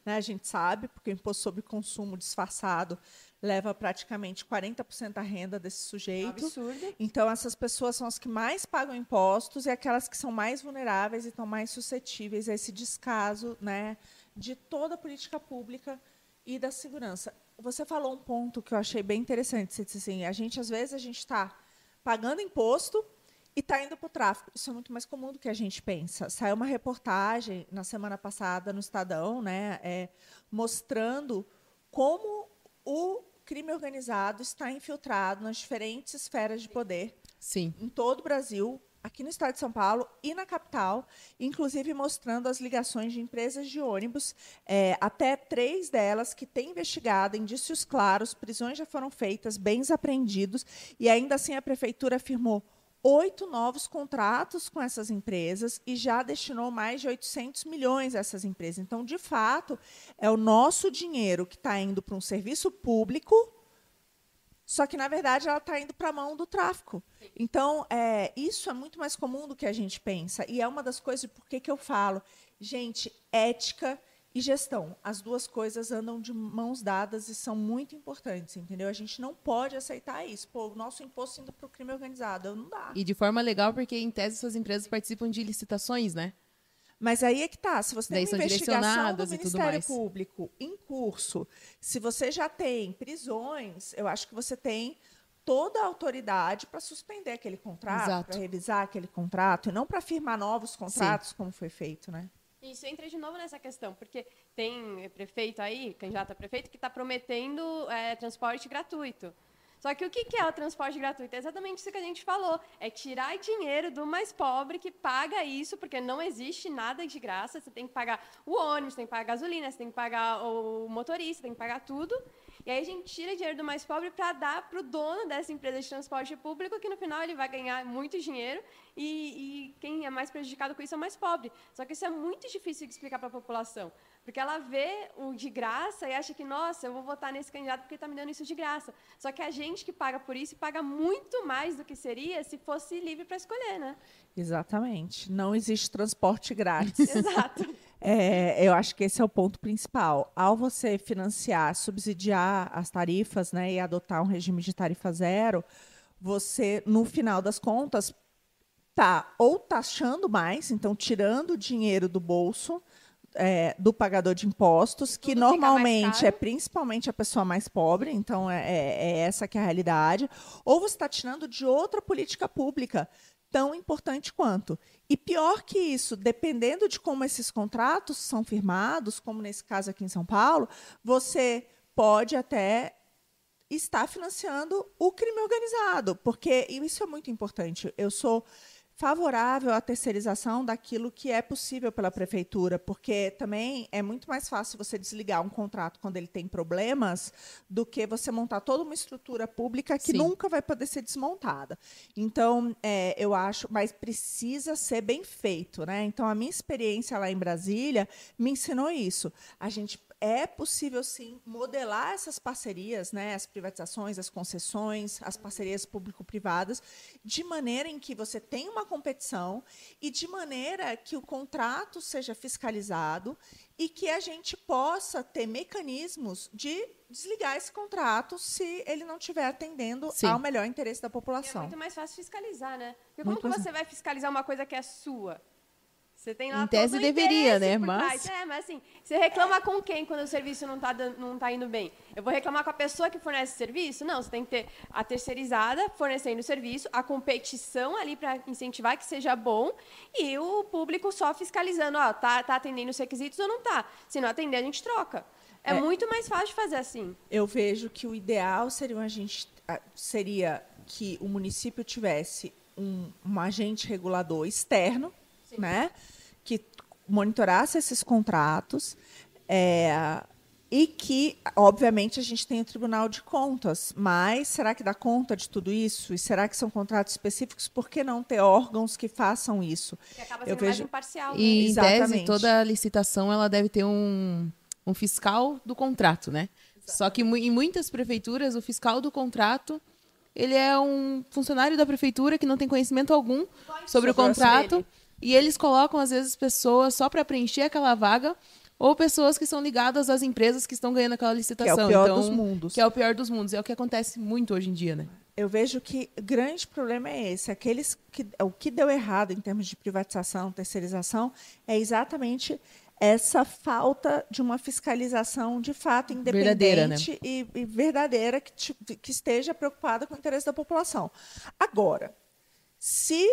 Né? A gente sabe, porque o imposto sobre consumo disfarçado leva praticamente 40% da renda desse sujeito. Absurdo. Então, essas pessoas são as que mais pagam impostos e aquelas que são mais vulneráveis e estão mais suscetíveis a esse descaso, né, de toda a política pública e da segurança. Você falou um ponto que eu achei bem interessante. Você disse assim, às vezes a gente está pagando imposto e está indo para o tráfico. Isso é muito mais comum do que a gente pensa. Saiu uma reportagem na semana passada no Estadão, né, mostrando como o crime organizado está infiltrado nas diferentes esferas de poder Sim. em todo o Brasil, aqui no estado de São Paulo e na capital, inclusive mostrando as ligações de empresas de ônibus, até 3 delas que têm investigado, indícios claros, prisões já foram feitas, bens apreendidos, e ainda assim a prefeitura afirmou 8 novos contratos com essas empresas e já destinou mais de 800 milhões a essas empresas. Então, de fato, é o nosso dinheiro que está indo para um serviço público, só que, na verdade, ela está indo para a mão do tráfico. Então, isso é muito mais comum do que a gente pensa. E é uma das coisas, por que eu falo, gente, ética e gestão. As duas coisas andam de mãos dadas e são muito importantes, entendeu? A gente não pode aceitar isso. Pô, o nosso imposto indo para o crime organizado, não dá. E de forma legal, porque, em tese, essas empresas participam de licitações, né? Mas aí é que tá. Se você tem Daí uma são investigação do direcionadas e tudo Ministério mais. Público em curso, se você já tem prisões, eu acho que você tem toda a autoridade para suspender aquele contrato, Exato. para revisar aquele contrato, e não para firmar novos contratos, como foi feito, né? Isso entra de novo nessa questão, porque tem prefeito aí, candidato a prefeito, que está prometendo transporte gratuito. Só que o que é o transporte gratuito? É exatamente isso que a gente falou. É tirar dinheiro do mais pobre que paga isso, porque não existe nada de graça. Você tem que pagar o ônibus, tem que pagar a gasolina, você tem que pagar o motorista, tem que pagar tudo. E aí a gente tira dinheiro do mais pobre para dar para o dono dessa empresa de transporte público, que no final ele vai ganhar muito dinheiro e quem é mais prejudicado com isso é o mais pobre. Só que isso é muito difícil de explicar para a população, porque ela vê o de graça e acha que, nossa, eu vou votar nesse candidato porque ele está me dando isso de graça. Só que a gente que paga por isso paga muito mais do que seria se fosse livre para escolher, né? Exatamente. Não existe transporte grátis. Exato. Eu acho que esse é o ponto principal. Ao você financiar, subsidiar as tarifas, né, e adotar um regime de tarifa zero, você, no final das contas, está ou taxando mais, então tirando dinheiro do bolso do pagador de impostos, que Tudo fica mais normalmente caro. é principalmente a pessoa mais pobre, então é essa que é a realidade, ou você está tirando de outra política pública tão importante quanto. E pior que isso, dependendo de como esses contratos são firmados, como nesse caso aqui em São Paulo, você pode até estar financiando o crime organizado, porque isso é muito importante. Eu sou favorável à terceirização daquilo que é possível pela prefeitura, porque também é muito mais fácil você desligar um contrato quando ele tem problemas do que você montar toda uma estrutura pública que Sim. nunca vai poder ser desmontada. Então, eu acho, mas precisa ser bem feito, né? Então, a minha experiência lá em Brasília me ensinou isso. A gente é possível, sim, modelar essas parcerias, né, as privatizações, as concessões, as parcerias público-privadas, de maneira em que você tenha uma competição e de maneira que o contrato seja fiscalizado e que a gente possa ter mecanismos de desligar esse contrato se ele não estiver atendendo Sim. ao melhor interesse da É população. muito mais fácil fiscalizar, né? Porque Muito como que mais você vai fiscalizar uma coisa que é sua? Você tem lá Em tese todo o deveria, interesse né? por Mas- trás. mas assim, você reclama com quem quando o serviço não tá indo bem? Eu vou reclamar com a pessoa que fornece o serviço? Não, você tem que ter a terceirizada fornecendo o serviço, a competição ali para incentivar que seja bom e o público só fiscalizando, ó, tá atendendo os requisitos ou não tá. Se não atender, a gente troca. É muito mais fácil de fazer assim. Eu vejo que o ideal seria que o município tivesse um agente regulador externo, né, que monitorasse esses contratos, e que, obviamente, a gente tem o Tribunal de Contas, mas será que dá conta de tudo isso? E será que são contratos específicos? Por que não ter órgãos que façam isso? Que acaba Eu sendo mais vejo- imparcial. Né? E, em tese, Exatamente. toda licitação ela deve ter um fiscal do contrato, né? Só que em muitas prefeituras, o fiscal do contrato, ele é um funcionário da prefeitura que não tem conhecimento algum sobre o contrato. E eles colocam, às vezes, pessoas só para preencher aquela vaga ou pessoas que são ligadas às empresas que estão ganhando aquela licitação. Que é o pior Então, dos mundos. Que é o pior dos mundos. É o que acontece muito hoje em dia, né? Eu vejo que o grande problema é esse. O que deu errado em termos de privatização, terceirização, é exatamente essa falta de uma fiscalização de fato Verdadeira, né? independente e verdadeira que esteja preocupada com o interesse da população. Agora, se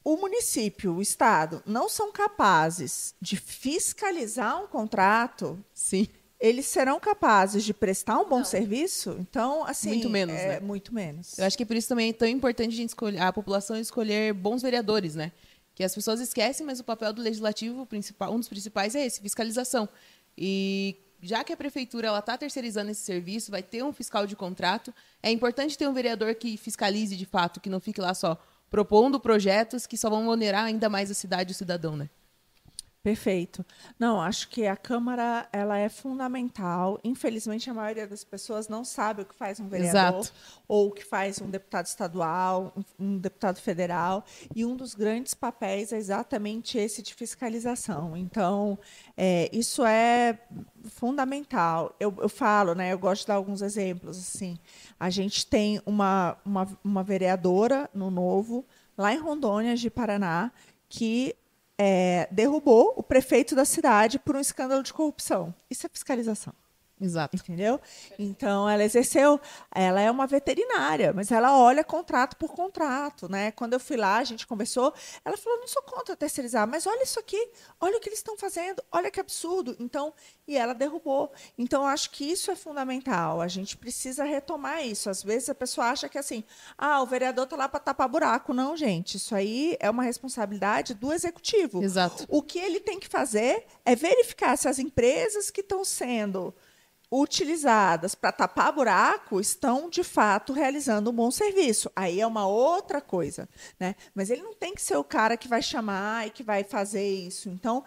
o município, o Estado, não são capazes de fiscalizar um contrato, Sim. eles serão capazes de prestar um bom serviço? Então, assim, Muito menos, né? Muito menos. Eu acho que por isso também é tão importante a população escolher bons vereadores, né? Que as pessoas esquecem, mas o papel do legislativo, um dos principais é esse, fiscalização. E já que a prefeitura está terceirizando esse serviço, vai ter um fiscal de contrato, é importante ter um vereador que fiscalize de fato, que não fique lá só propondo projetos que só vão onerar ainda mais a cidade e o cidadão, né? Perfeito. Não, acho que a Câmara ela é fundamental. Infelizmente, a maioria das pessoas não sabe o que faz um vereador Exato. ou o que faz um deputado estadual, um deputado federal. E um dos grandes papéis é exatamente esse de fiscalização. Então, isso é fundamental. Eu falo, né? Eu gosto de dar alguns exemplos. Assim, a gente tem uma vereadora no Novo, lá em Rondônia, de Paraná, que derrubou o prefeito da cidade por um escândalo de corrupção. Isso é fiscalização. Exato. Entendeu? Então, ela é uma veterinária, mas ela olha contrato por contrato, né? Quando eu fui lá, a gente conversou, ela falou, não sou contra terceirizar, mas olha isso aqui, olha o que eles estão fazendo, olha que absurdo. Então, e ela derrubou. Então, eu acho que isso é fundamental, a gente precisa retomar isso. Às vezes a pessoa acha que assim, o vereador está lá para tapar buraco. Não, gente, isso aí é uma responsabilidade do executivo. Exato. O que ele tem que fazer é verificar se as empresas que estão sendo utilizadas para tapar buraco estão, de fato, realizando um bom serviço. Aí é uma outra coisa, né? Mas ele não tem que ser o cara que vai chamar e que vai fazer isso. Então,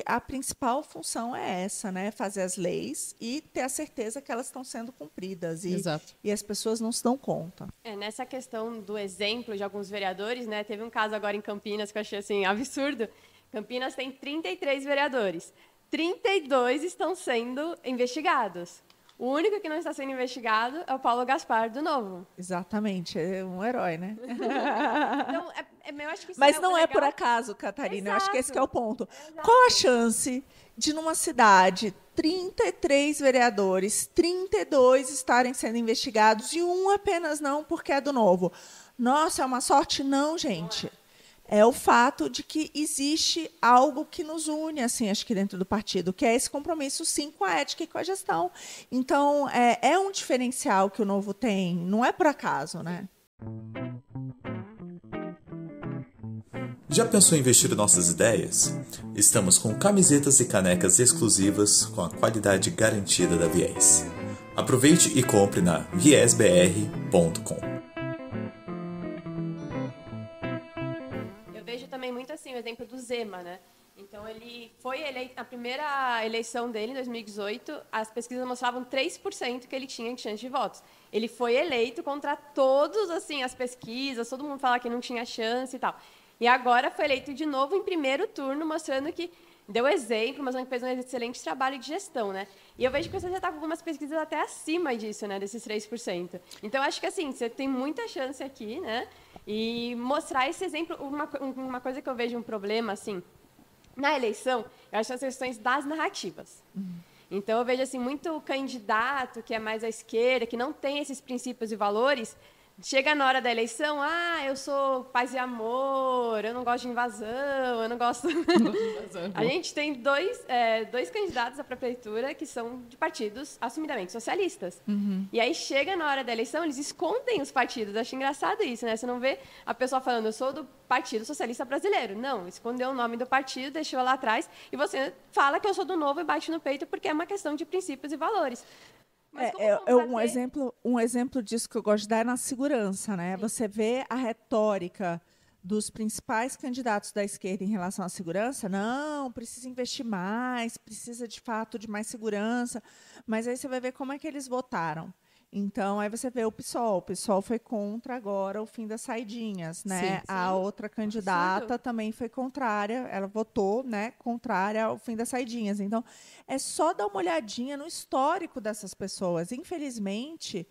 a principal função é essa, né? Fazer as leis e ter a certeza que elas estão sendo cumpridas. Exato. E as pessoas não se dão conta. Nessa questão do exemplo de alguns vereadores, né? Teve um caso agora em Campinas que eu achei assim, absurdo. Campinas tem 33 vereadores. 32 estão sendo investigados. O único que não está sendo investigado é o Paulo Gaspar, do Novo. Exatamente. É um herói, né? Então, Eu acho que isso Mas é não é legal. por acaso, Catarina. Eu acho que esse que é o Exato. ponto. Qual a chance de, numa cidade, 33 vereadores, 32 estarem sendo investigados e um apenas não, porque é do Novo? Nossa, é uma sorte? Não, gente. É o fato de que existe algo que nos une, assim, acho que dentro do partido, que é esse compromisso, sim, com a ética e com a gestão. Então, é um diferencial que o Novo tem, não é por acaso, né? Já pensou em investir nossas ideias? Estamos com camisetas e canecas exclusivas com a qualidade garantida da Viés. Aproveite e compre na viesbr.com. Eu vejo também muito assim o exemplo do Zema, né? Então, ele foi eleito, na primeira eleição dele, em 2018, as pesquisas mostravam 3% que ele tinha de chance de votos. Ele foi eleito contra todos, assim, as pesquisas, todo mundo falava que não tinha chance e tal. E agora foi eleito de novo em primeiro turno, mostrando que deu exemplo, mostrando que fez um excelente trabalho de gestão, né? E eu vejo que você já está com algumas pesquisas até acima disso, né? Desses 3%. Então, acho que, assim, você tem muita chance aqui, né? E mostrar esse exemplo, uma coisa que eu vejo um problema, assim, na eleição, eu acho as questões das narrativas. Então, eu vejo assim, muito candidato que é mais à esquerda, que não tem esses princípios e valores, chega na hora da eleição, eu sou paz e amor, eu não gosto de invasão, eu não gosto... A gente tem dois candidatos à prefeitura que são de partidos assumidamente socialistas. E aí chega na hora da eleição, eles escondem os partidos. Acho engraçado isso, né? Você não vê a pessoa falando, eu sou do Partido Socialista Brasileiro. Não, escondeu o nome do partido, deixou lá atrás, e você fala que eu sou do Novo e bate no peito porque é uma questão de princípios e valores. Mas como Um exemplo disso que eu gosto de dar é na segurança, né? Sim. Você vê a retórica dos principais candidatos da esquerda em relação à segurança. Não, precisa investir mais, precisa de fato de mais segurança. Mas aí você vai ver como é que eles votaram. Então, aí você vê o PSOL foi contra agora o fim das saidinhas, né? Sim. A outra candidata Absurdo. também foi contrária, ela votou, né, contrária ao fim das saidinhas. Então, é só dar uma olhadinha no histórico dessas pessoas. Infelizmente,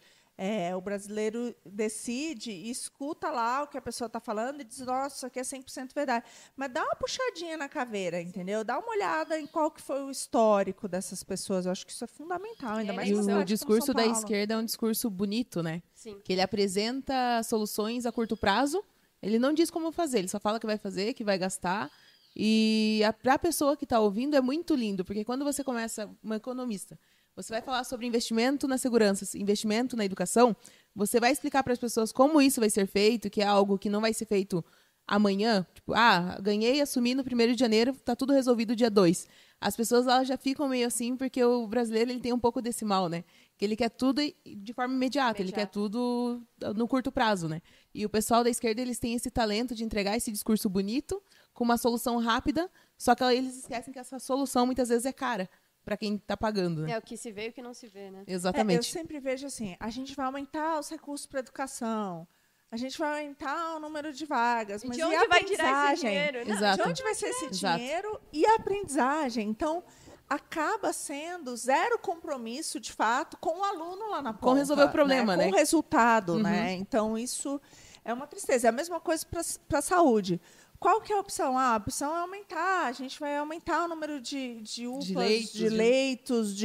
o brasileiro decide e escuta lá o que a pessoa está falando e diz, nossa, isso aqui é 100% verdade. Mas dá uma puxadinha na caveira, entendeu? Dá uma olhada em qual que foi o histórico dessas pessoas. Eu acho que isso é fundamental, ainda mais E numa o cidade como discurso São da Paulo. esquerda é um discurso bonito, né? Sim. Que ele apresenta soluções a curto prazo, ele não diz como fazer, ele só fala que vai fazer, que vai gastar. E para a pessoa que está ouvindo é muito lindo, porque quando você começa, uma economista, você vai falar sobre investimento na segurança, investimento na educação, você vai explicar para as pessoas como isso vai ser feito, que é algo que não vai ser feito amanhã. Tipo, ganhei, assumi no 1º de janeiro, está tudo resolvido dia 2. As pessoas elas já ficam meio assim, porque o brasileiro ele tem um pouco desse mal, né? Que ele quer tudo de forma imediata, ele quer tudo no curto prazo, né? E o pessoal da esquerda, eles têm esse talento de entregar esse discurso bonito, com uma solução rápida, só que eles esquecem que essa solução muitas vezes é cara para quem está pagando, né? É o que se vê e o que não se vê, né? Eu Exatamente. sempre vejo assim, a gente vai aumentar os recursos para a educação, a gente vai aumentar o número de vagas, mas De e onde a vai tirar esse aprendizagem? dinheiro? Não, Exato. De onde vai ser esse Exato. dinheiro e a aprendizagem? Então, acaba sendo zero compromisso, de fato, com o aluno lá na ponta. Com resolver o problema, né? Com o resultado, né? Então, isso é uma tristeza. É a mesma coisa para a saúde. Qual que é a opção? A opção é aumentar. A gente vai aumentar o número de UPAs, de leitos,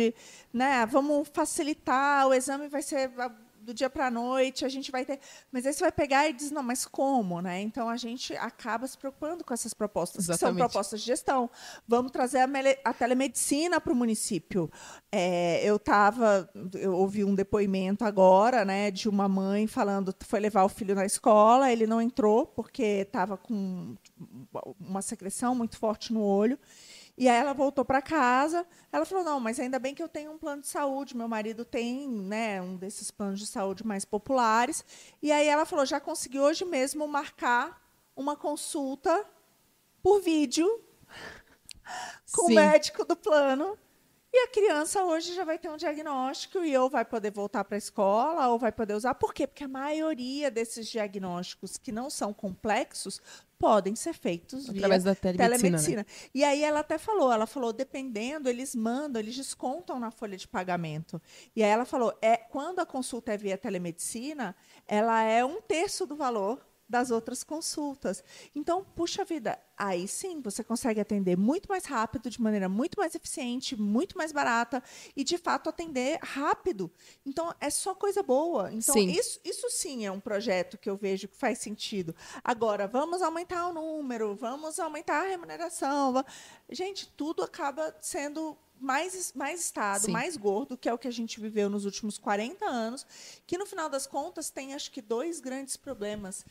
né? Vamos facilitar. O exame vai ser do dia para a noite. A gente vai ter. Mas aí você vai pegar e diz, não, mas como, né? Então a gente acaba se preocupando com essas propostas, que são Exatamente. propostas de gestão. Vamos trazer a telemedicina para o município. Eu ouvi um depoimento agora, né, de uma mãe falando que foi levar o filho na escola, ele não entrou porque estava com uma secreção muito forte no olho. E aí ela voltou para casa, ela falou, não, mas ainda bem que eu tenho um plano de saúde, meu marido tem, né, um desses planos de saúde mais populares. E aí ela falou, já consegui hoje mesmo marcar uma consulta por vídeo com o médico do plano. E a criança hoje já vai ter um diagnóstico e ou vai poder voltar para a escola ou vai poder usar. Por quê? Porque a maioria desses diagnósticos que não são complexos podem ser feitos através via da telemedicina. Né? E aí ela falou, dependendo, eles descontam na folha de pagamento. E aí ela falou, quando a consulta é via telemedicina, ela é 1/3 do valor das outras consultas. Então, puxa vida, aí sim você consegue atender muito mais rápido, de maneira muito mais eficiente, muito mais barata e, de fato, atender rápido. Então, é só coisa boa. Então, Sim. isso sim é um projeto que eu vejo que faz sentido. Agora, vamos aumentar o número, vamos aumentar a remuneração. Gente, tudo acaba sendo mais Estado, Sim. mais gordo, que é o que a gente viveu nos últimos 40 anos, que, no final das contas, tem, acho que, 2 grandes problemas.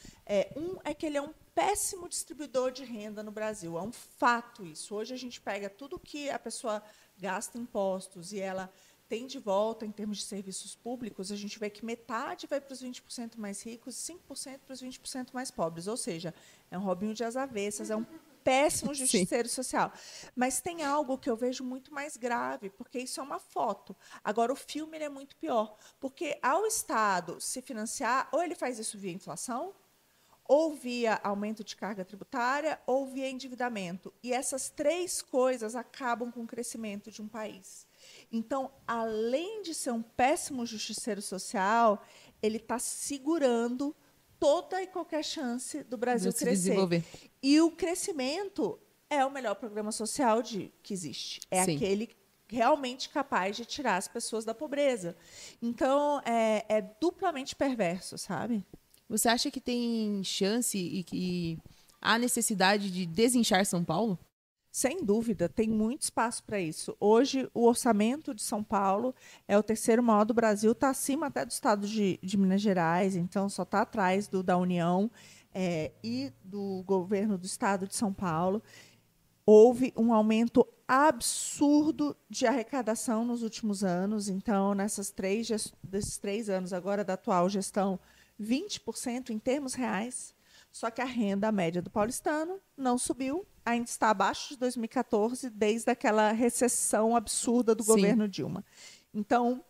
Um é que ele é um péssimo distribuidor de renda no Brasil. É um fato isso. Hoje a gente pega tudo que a pessoa gasta em impostos e ela tem de volta em termos de serviços públicos, a gente vê que metade vai para os 20% mais ricos e 5% para os 20% mais pobres. Ou seja, é um Robinho de às avessas, é um péssimo justiceiro social. Mas tem algo que eu vejo muito mais grave, porque isso é uma foto. Agora, o filme ele é muito pior, porque ao Estado se financiar, ou ele faz isso via inflação, ou via aumento de carga tributária, ou via endividamento. E essas 3 coisas acabam com o crescimento de um país. Então, além de ser um péssimo justiceiro social, ele está segurando toda e qualquer chance do Brasil De se crescer. desenvolver. E o crescimento é o melhor programa social que existe. É Sim. aquele realmente capaz de tirar as pessoas da pobreza. Então, é duplamente perverso, sabe? Você acha que tem chance e que há necessidade de desinchar São Paulo? Sem dúvida, tem muito espaço para isso. Hoje, o orçamento de São Paulo é o 3º maior do Brasil, está acima até do estado de Minas Gerais, então só está atrás da União e do governo do estado de São Paulo. Houve um aumento absurdo de arrecadação nos últimos anos. Então, desses 3 anos agora da atual gestão, 20% em termos reais. Só que a renda média do paulistano não subiu, ainda está abaixo de 2014, desde aquela recessão absurda do Sim. governo Dilma. Então,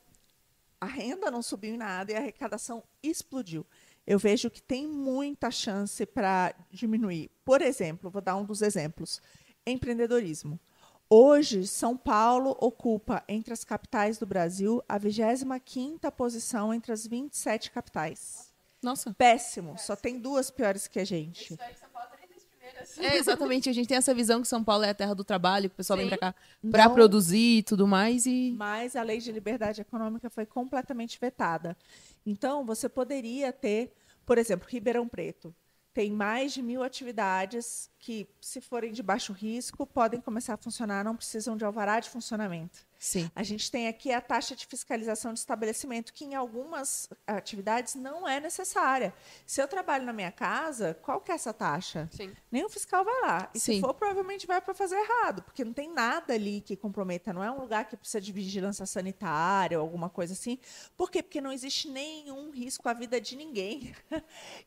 a renda não subiu em nada e a arrecadação explodiu. Eu vejo que tem muita chance para diminuir. Por exemplo, vou dar um dos exemplos: empreendedorismo. Hoje, São Paulo ocupa, entre as capitais do Brasil, a 25ª posição entre as 27 capitais. Nossa. Péssimo, só tem 2 piores que a gente. Exatamente, a gente tem essa visão que São Paulo é a terra do trabalho, que o pessoal vem Sim. pra cá pra Não. produzir e tudo mais. Mas a lei de liberdade econômica foi completamente vetada. Então, você poderia ter, por exemplo, Ribeirão Preto. Tem mais de 1.000 atividades que, se forem de baixo risco, podem começar a funcionar, não precisam de alvará de funcionamento. Sim. A gente tem aqui a taxa de fiscalização de estabelecimento, que em algumas atividades não é necessária. Se eu trabalho na minha casa, qual que é essa taxa? Sim. Nem o fiscal vai lá. E Sim. se for, provavelmente vai para fazer errado, porque não tem nada ali que comprometa. Não é um lugar que precisa de vigilância sanitária ou alguma coisa assim. Por quê? Porque não existe nenhum risco à vida de ninguém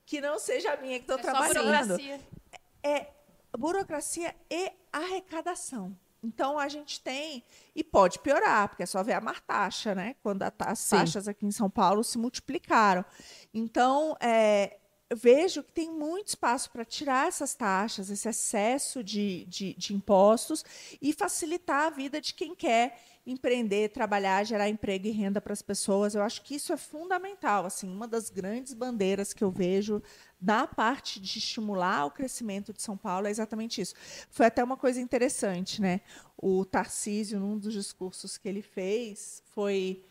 que não seja a minha que estou É só trabalhando. burocracia. É burocracia e arrecadação. Então, a gente tem, e pode piorar, porque é só ver a martaxa, né? Quando as Sim. taxas aqui em São Paulo se multiplicaram. Então, eu vejo que tem muito espaço para tirar essas taxas, esse excesso de impostos e facilitar a vida de quem quer empreender, trabalhar, gerar emprego e renda para as pessoas. Eu acho que isso é fundamental. Assim, uma das grandes bandeiras que eu vejo da parte de estimular o crescimento de São Paulo é exatamente isso. Foi até uma coisa interessante, né? O Tarcísio, num dos discursos que ele fez, foi...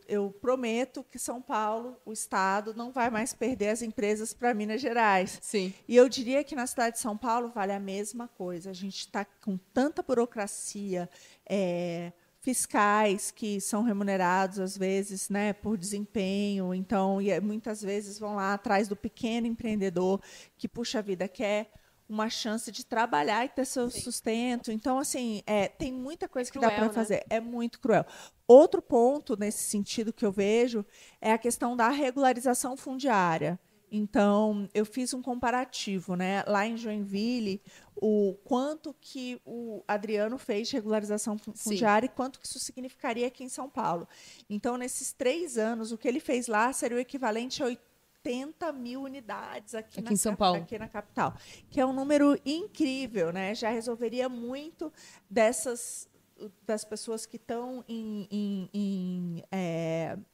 eu prometo que São Paulo, o Estado, não vai mais perder as empresas para Minas Gerais. Sim. E eu diria que na cidade de São Paulo vale a mesma coisa. A gente está com tanta burocracia, fiscais que são remunerados, às vezes, né, por desempenho. Então, muitas vezes vão lá atrás do pequeno empreendedor que, puxa vida, quer uma chance de trabalhar e ter seu sustento. Então, assim, tem muita coisa que dá cruel, para né? fazer. É muito cruel. Outro ponto, nesse sentido, que eu vejo é a questão da regularização fundiária. Então, eu fiz um comparativo, né? Lá em Joinville, o quanto que o Adriano fez de regularização fundiária e quanto que isso significaria aqui em São Paulo. Então, nesses 3 anos, o que ele fez lá seria o equivalente a 80 mil unidades aqui em São Paulo. Aqui na capital, que é um número incrível, né? Já resolveria muito dessas das pessoas que estão em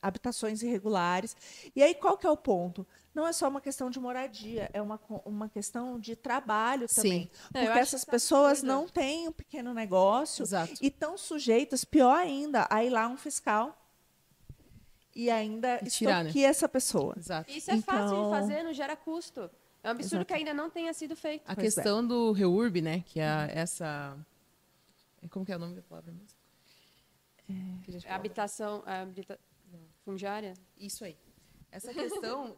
habitações irregulares. E aí, qual que é o ponto? Não é só uma questão de moradia, é uma questão de trabalho também. Sim. Porque essas pessoas não têm um pequeno negócio e estão sujeitas, pior ainda, a ir lá um fiscal e ainda extorquir essa pessoa. Exato. Isso é fácil de fazer, não gera custo. É um absurdo que ainda não tenha sido feito. A questão do REURB, né, que é essa... Como que é o nome da palavra mesmo? Habitação fundiária? Isso aí. Essa questão,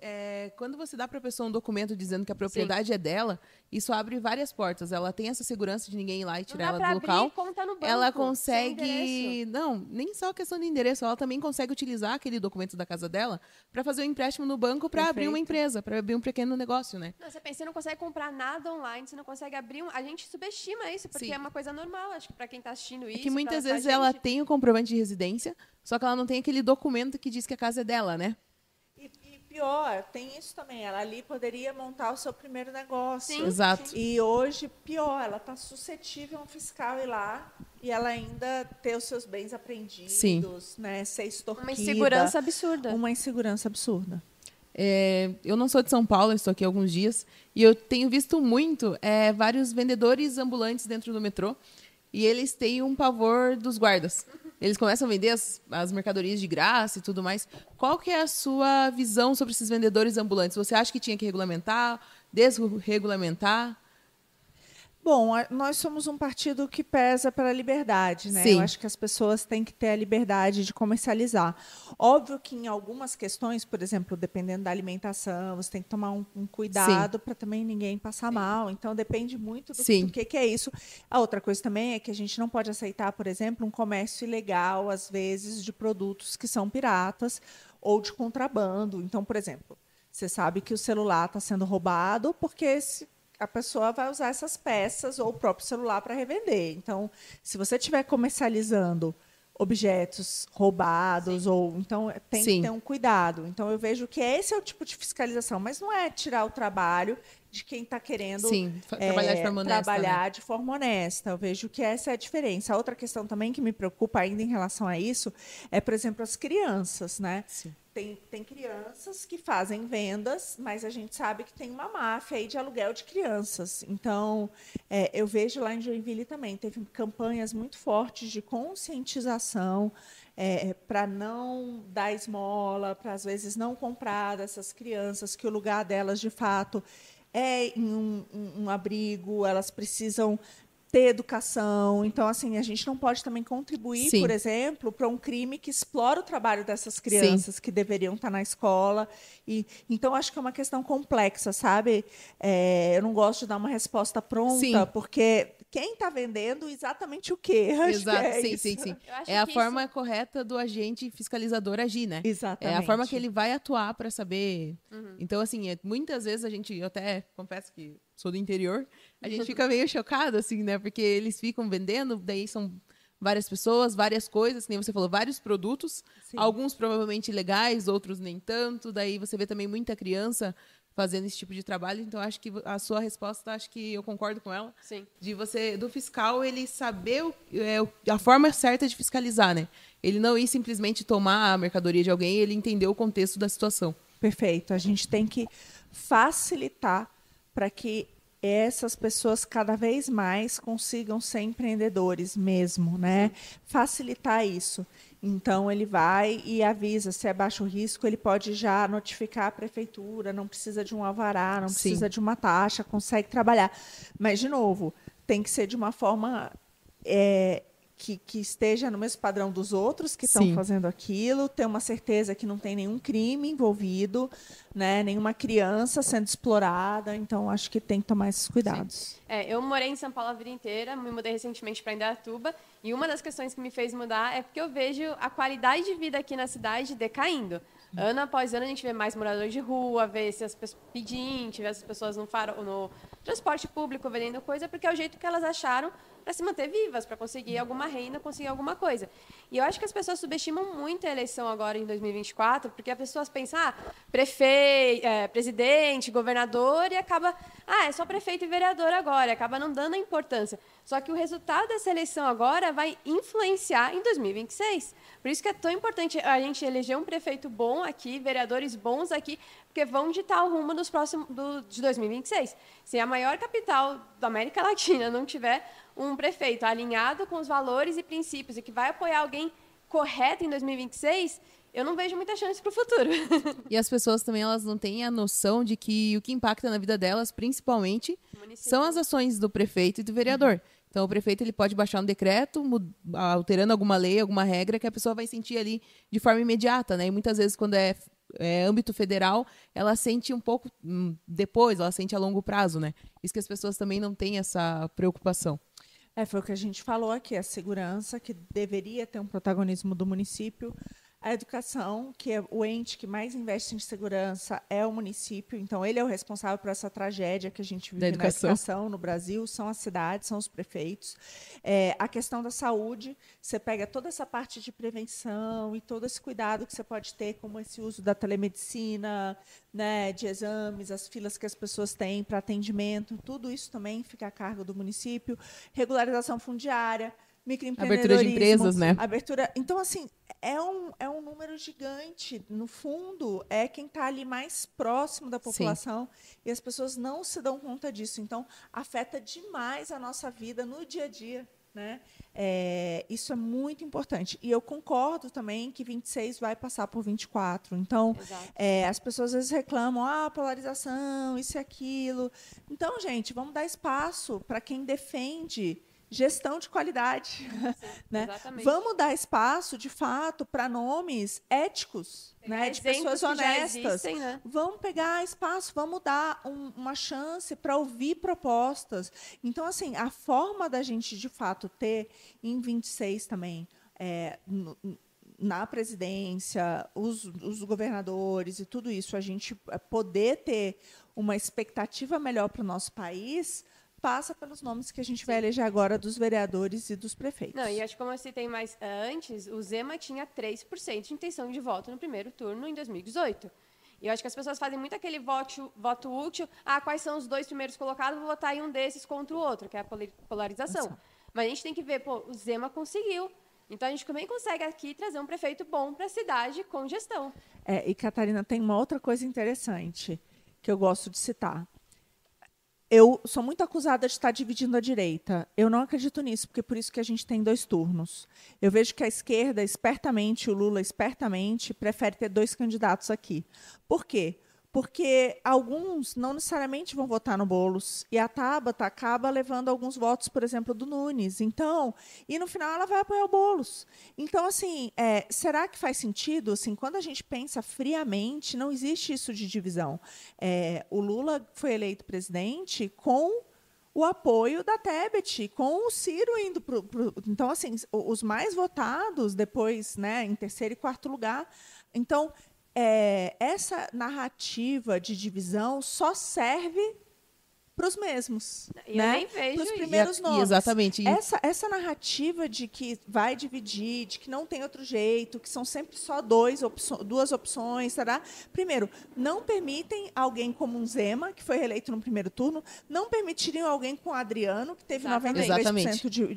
quando você dá para a pessoa um documento dizendo que a propriedade é dela, isso abre várias portas. Ela tem essa segurança de ninguém ir lá e tirar ela do local. Conta no banco, ela consegue... Não, nem só a questão de endereço. Ela também consegue utilizar aquele documento da casa dela para fazer um empréstimo no banco para abrir uma empresa, para abrir um pequeno negócio, né? Não, você pensa, você não consegue comprar nada online, você não consegue abrir A gente subestima isso, porque é uma coisa normal, acho que para quem está assistindo isso. É que muitas vezes ela tem o comprovante de residência, só que ela não tem aquele documento que diz que a casa é dela, né? E pior, tem isso também. Ela ali poderia montar o seu primeiro negócio. Sim, exato. E hoje, pior, ela está suscetível a um fiscal ir lá e ela ainda ter os seus bens apreendidos, né? Ser extorquida. Uma insegurança absurda. Uma insegurança absurda. Eu não sou de São Paulo, estou aqui há alguns dias, e eu tenho visto muito vários vendedores ambulantes dentro do metrô, e eles têm um pavor dos guardas. Eles começam a vender as mercadorias de graça e tudo mais. Qual que é a sua visão sobre esses vendedores ambulantes? Você acha que tinha que regulamentar, desregulamentar? Bom, nós somos um partido que pesa pela liberdade, né? Sim. Eu acho que as pessoas têm que ter a liberdade de comercializar. Óbvio que em algumas questões, por exemplo, dependendo da alimentação, você tem que tomar um cuidado para também ninguém passar mal. Então, depende muito do que é isso. A outra coisa também é que a gente não pode aceitar, por exemplo, um comércio ilegal, às vezes, de produtos que são piratas ou de contrabando. Então, por exemplo, você sabe que o celular está sendo roubado porque a pessoa vai usar essas peças ou o próprio celular para revender. Então, se você estiver comercializando objetos roubados, então tem que ter um cuidado. Então, eu vejo que esse é o tipo de fiscalização, mas não é tirar o trabalho de quem está querendo trabalhar de forma honesta. Trabalhar de forma honesta. Eu vejo que essa é a diferença. A outra questão também que me preocupa ainda em relação a isso é, por exemplo, as crianças, né? Sim. Tem crianças que fazem vendas, mas a gente sabe que tem uma máfia aí de aluguel de crianças. Então, eu vejo lá em Joinville também, teve campanhas muito fortes de conscientização para não dar esmola, para, às vezes, não comprar dessas crianças, que o lugar delas, de fato, é em um abrigo, elas precisam ter educação. Então, assim, a gente não pode também contribuir, por exemplo, para um crime que explora o trabalho dessas crianças que deveriam estar na escola. Então, acho que é uma questão complexa, sabe? Eu não gosto de dar uma resposta pronta, porque quem está vendendo exatamente o quê? Exato, sim. É a forma correta do agente fiscalizador agir, né? Exatamente. É a forma que ele vai atuar para saber. Então, assim, muitas vezes eu até confesso que sou do interior, a gente fica meio chocado, assim, né? Porque eles ficam vendendo, daí são várias pessoas, várias coisas, que nem você falou, vários produtos, alguns provavelmente legais, outros nem tanto, daí você vê também muita criança fazendo esse tipo de trabalho. Então, acho que a sua resposta, acho que eu concordo com ela. Sim. Do fiscal, ele saber a forma certa de fiscalizar, né? Ele não ir simplesmente tomar a mercadoria de alguém, ele entender o contexto da situação. Perfeito. A gente tem que facilitar para que essas pessoas cada vez mais consigam ser empreendedores mesmo, né? Facilitar isso. Então, ele vai e avisa, se é baixo risco, ele pode já notificar a prefeitura, não precisa de um alvará, não precisa de uma taxa, consegue trabalhar. Mas, de novo, tem que ser de uma forma que esteja no mesmo padrão dos outros que estão fazendo aquilo, ter uma certeza que não tem nenhum crime envolvido, né, nenhuma criança sendo explorada. Então, acho que tem que tomar esses cuidados. Eu morei em São Paulo a vida inteira, me mudei recentemente para Indaiatuba, e uma das questões que me fez mudar é porque eu vejo a qualidade de vida aqui na cidade decaindo. Ano após ano, a gente vê mais moradores de rua, vê se as pessoas pedintes, vê as pessoas no transporte público vendendo coisa, porque é o jeito que elas acharam para se manter vivas, para conseguir alguma renda, conseguir alguma coisa. E eu acho que as pessoas subestimam muito a eleição agora em 2024, porque as pessoas pensam, presidente, governador, e acaba, é só prefeito e vereador agora, e acaba não dando a importância. Só que o resultado dessa eleição agora vai influenciar em 2026. Por isso que é tão importante a gente eleger um prefeito bom aqui, vereadores bons aqui, porque vão ditar o rumo de 2026. Se a maior capital da América Latina não tiver um prefeito alinhado com os valores e princípios e que vai apoiar alguém correto em 2026, eu não vejo muita chance para o futuro. E as pessoas também, elas não têm a noção de que o que impacta na vida delas, principalmente, são as ações do prefeito e do vereador. Então, o prefeito ele pode baixar um decreto, alterando alguma lei, alguma regra, que a pessoa vai sentir ali de forma imediata, né? E muitas vezes, quando é âmbito federal, ela sente um pouco depois, ela sente a longo prazo, né? Isso que as pessoas também não têm essa preocupação. Foi o que a gente falou aqui, a segurança, que deveria ter um protagonismo do município, a educação, que é o ente que mais investe em segurança, é o município. Então, ele é o responsável por essa tragédia que a gente vive na educação no Brasil, são as cidades, são os prefeitos. A questão da saúde, você pega toda essa parte de prevenção e todo esse cuidado que você pode ter, como esse uso da telemedicina, né, de exames, as filas que as pessoas têm para atendimento, tudo isso também fica a cargo do município. Regularização fundiária, microempreendedorismo. Abertura de empresas, né? Então, assim, é um número gigante. No fundo, é quem está ali mais próximo da população. Sim. E as pessoas não se dão conta disso. Então, afeta demais a nossa vida no dia a dia, né? Isso é muito importante. E eu concordo também que 26 vai passar por 24. Então, as pessoas às vezes reclamam, polarização, isso e aquilo. Então, gente, vamos dar espaço para quem defende gestão de qualidade. Sim, né? Vamos dar espaço, de fato, para nomes éticos, né, de pessoas honestas. Existem, né? Vamos pegar espaço, vamos dar uma chance para ouvir propostas. Então, assim, a forma da gente, de fato, ter em 26 também, na presidência, os governadores e tudo isso, a gente poder ter uma expectativa melhor para o nosso país, passa pelos nomes que a gente vai eleger agora dos vereadores e dos prefeitos. Não, e acho que como eu citei mais antes, o Zema tinha 3% de intenção de voto no primeiro turno em 2018. E eu acho que as pessoas fazem muito aquele voto útil, quais são os 2 primeiros colocados, vou votar em um desses contra o outro, que é a polarização. Mas a gente tem que ver, o Zema conseguiu. Então, a gente também consegue aqui trazer um prefeito bom para a cidade com gestão. E, Catarina, tem uma outra coisa interessante que eu gosto de citar. Eu sou muito acusada de estar dividindo a direita. Eu não acredito nisso, porque é por isso que a gente tem 2 turnos. Eu vejo que a esquerda, espertamente, o Lula, espertamente, prefere ter 2 candidatos aqui. Por quê? Porque alguns não necessariamente vão votar no Boulos, e a Tabata acaba levando alguns votos, por exemplo, do Nunes. Então, e no final ela vai apoiar o Boulos. Então, assim, será que faz sentido? Assim, quando a gente pensa friamente, não existe isso de divisão. O Lula foi eleito presidente com o apoio da Tebet, com o Ciro indo para o... Então, assim, os mais votados depois, né, em terceiro e quarto lugar. Então, essa narrativa de divisão só serve para os mesmos, né? Nem vejo para os primeiros nomes. Exatamente. Essa narrativa de que vai dividir, de que não tem outro jeito, que são sempre só 2 opções, será? Primeiro, não permitem alguém como um Zema, que foi reeleito no primeiro turno, não permitiriam alguém com o Adriano, que teve 93%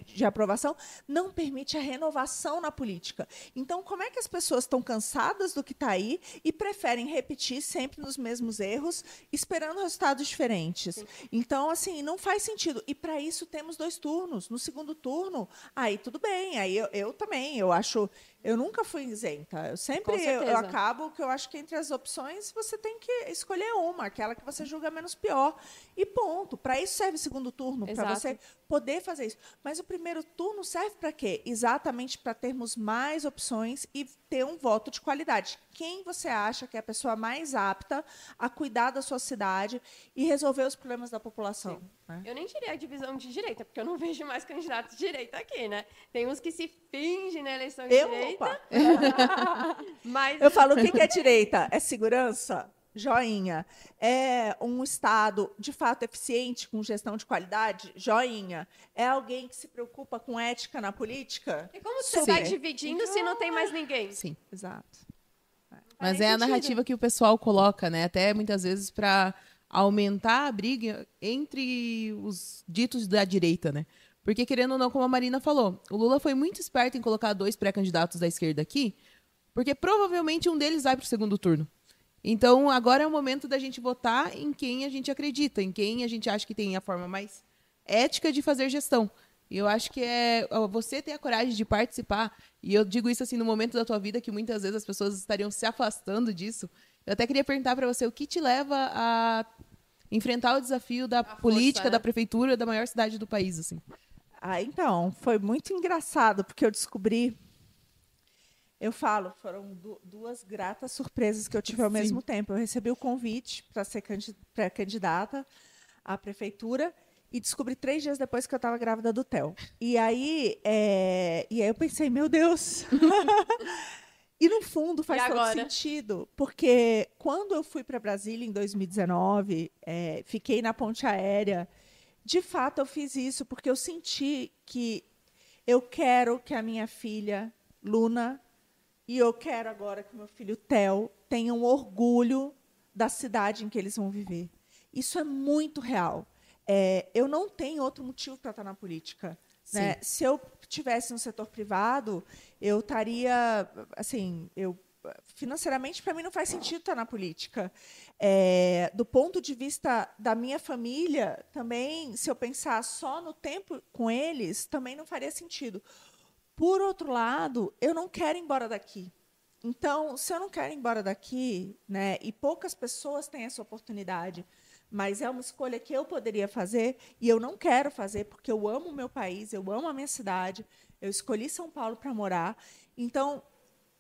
de aprovação, não permite a renovação na política. Então, como é que as pessoas estão cansadas do que está aí e preferem repetir sempre nos mesmos erros, esperando resultados diferentes? Sim. Então, assim, não faz sentido. E, para isso, temos 2 turnos. No segundo turno, aí tudo bem. Aí eu também, eu acho... Eu nunca fui isenta. Eu sempre eu acabo que eu acho que entre as opções você tem que escolher uma, aquela que você julga menos pior. E ponto. Para isso serve o segundo turno, para você poder fazer isso. Mas o primeiro turno serve para quê? Exatamente para termos mais opções e ter um voto de qualidade. Quem você acha que é a pessoa mais apta a cuidar da sua cidade e resolver os problemas da população? Né? Eu nem tirei a divisão de direita, porque eu não vejo mais candidatos de direita aqui, né? Tem uns que se fingem na eleição de direita. Mas... Eu falo, o que é direita? É segurança? Joinha. É um Estado, de fato, eficiente com gestão de qualidade? Joinha. É alguém que se preocupa com ética na política? E como você Super. está dividindo se não tem mais ninguém? Sim. Exato. Mas Faz é a sentido. narrativa que o pessoal coloca, né? Até muitas vezes para aumentar a briga entre os ditos da direita, né? Porque, querendo ou não, como a Marina falou, o Lula foi muito esperto em colocar 2 pré-candidatos da esquerda aqui, porque provavelmente um deles vai para o segundo turno. Então, agora é o momento da gente votar em quem a gente acredita, em quem a gente acha que tem a forma mais ética de fazer gestão. E eu acho que é você ter a coragem de participar, e eu digo isso assim no momento da tua vida que muitas vezes as pessoas estariam se afastando disso. Eu até queria perguntar para você o que te leva a enfrentar o desafio da política, né? da prefeitura, da maior cidade do país, assim. Então, foi muito engraçado, porque eu descobri. Eu falo, foram duas gratas surpresas que eu tive ao Sim. mesmo tempo. Eu recebi o convite para ser pré-candidata à prefeitura e descobri 3 dias depois que eu estava grávida do Theo. E aí eu pensei, meu Deus! E, no fundo, faz E todo agora? sentido, porque quando eu fui para Brasília em 2019, fiquei na ponte aérea, de fato eu fiz isso porque eu senti que eu quero que a minha filha, Luna, e eu quero agora que meu filho Theo tenham orgulho da cidade em que eles vão viver. Isso é muito real. Eu não tenho outro motivo para estar na política. Né? Se eu estivesse no setor privado, eu estaria, assim, financeiramente, para mim não faz sentido estar na política. Do ponto de vista da minha família, também, se eu pensar só no tempo com eles, também não faria sentido. Por outro lado, eu não quero ir embora daqui. Então, se eu não quero ir embora daqui, né, e poucas pessoas têm essa oportunidade, mas é uma escolha que eu poderia fazer e eu não quero fazer porque eu amo o meu país, eu amo a minha cidade, eu escolhi São Paulo para morar. Então,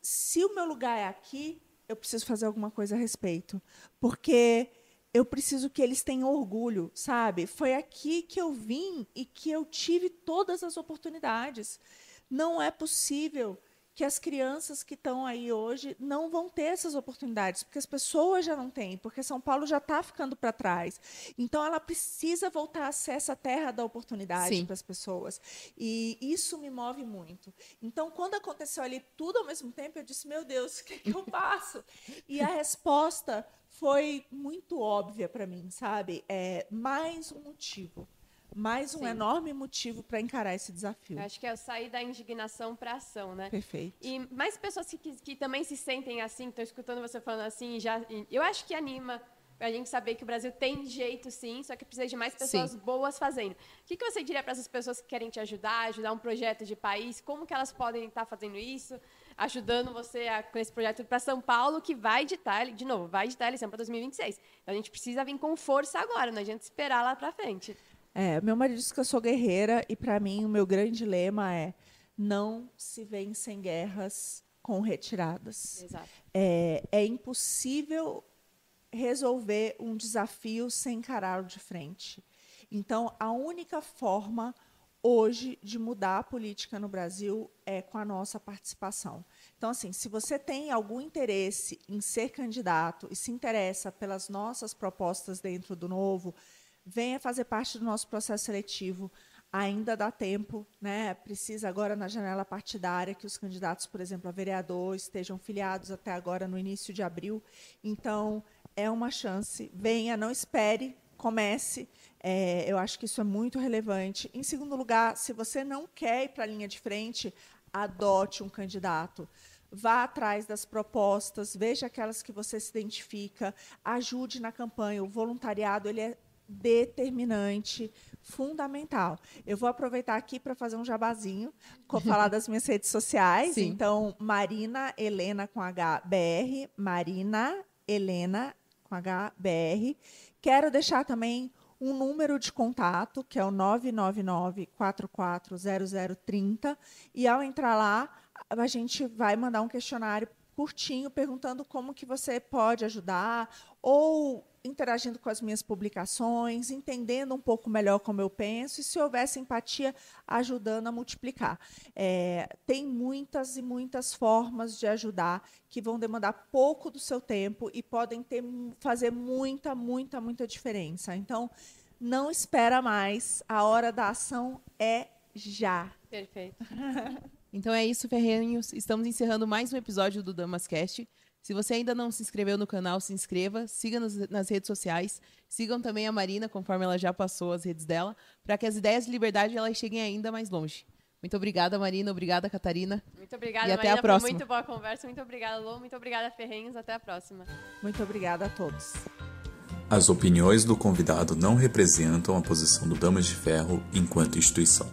se o meu lugar é aqui, eu preciso fazer alguma coisa a respeito, porque eu preciso que eles tenham orgulho, sabe? Foi aqui que eu vim e que eu tive todas as oportunidades. Não é possível que as crianças que estão aí hoje não vão ter essas oportunidades, porque as pessoas já não têm, porque São Paulo já está ficando para trás. Então, ela precisa voltar a ser essa terra da oportunidade para as pessoas. E isso me move muito. Então, quando aconteceu ali tudo ao mesmo tempo, eu disse, meu Deus, o que eu faço? E a resposta foi muito óbvia para mim, sabe? Mais um motivo. Mais um enorme motivo para encarar esse desafio. Eu acho que é sair da indignação para ação, né? Perfeito. E mais pessoas que também se sentem assim, estão escutando você falando assim, eu acho que anima a gente saber que o Brasil tem jeito, sim, só que precisa de mais pessoas boas fazendo. O que você diria para essas pessoas que querem te ajudar um projeto de país? Como que elas podem estar fazendo isso? Ajudando você com esse projeto para São Paulo, que vai editar, de novo, vai editar a eleição para 2026. Então, a gente precisa vir com força agora, não adianta esperar lá para frente. Meu marido diz que eu sou guerreira e, para mim, o meu grande lema é não se vencem guerras com retiradas. Exato. É impossível resolver um desafio sem encará-lo de frente. Então, a única forma hoje de mudar a política no Brasil é com a nossa participação. Então, assim, se você tem algum interesse em ser candidato e se interessa pelas nossas propostas dentro do Novo, venha fazer parte do nosso processo seletivo. Ainda dá tempo, né? Precisa agora, na janela partidária, que os candidatos, por exemplo, a vereador, estejam filiados até agora, no início de abril. Então, é uma chance. Venha, não espere, comece. Eu acho que isso é muito relevante. Em segundo lugar, se você não quer ir para a linha de frente, adote um candidato. Vá atrás das propostas, veja aquelas que você se identifica, ajude na campanha. O voluntariado ele é determinante, fundamental. Eu vou aproveitar aqui para fazer um jabazinho, falar das minhas redes sociais. Sim. Então, Marina Helena com HBR, Marina Helena com HBR. Quero deixar também um número de contato, que é o 999-440030. E, ao entrar lá, a gente vai mandar um questionário curtinho, perguntando como que você pode ajudar, ou interagindo com as minhas publicações, entendendo um pouco melhor como eu penso e, se houver simpatia, ajudando a multiplicar. Tem muitas e muitas formas de ajudar que vão demandar pouco do seu tempo e podem fazer muita, muita, muita diferença. Então, não espera mais. A hora da ação é já. Perfeito. Então é isso, ferrenhos. Estamos encerrando mais um episódio do Damascast. Se você ainda não se inscreveu no canal, se inscreva, siga nas redes sociais, sigam também a Marina, conforme ela já passou as redes dela, para que as ideias de liberdade elas cheguem ainda mais longe. Muito obrigada, Marina. Obrigada, Catarina. Muito obrigada, e Marina, até a próxima. Foi muito boa a conversa. Muito obrigada, Lô. Muito obrigada, Ferrenhos. Até a próxima. Muito obrigada a todos. As opiniões do convidado não representam a posição do Damas de Ferro enquanto instituição.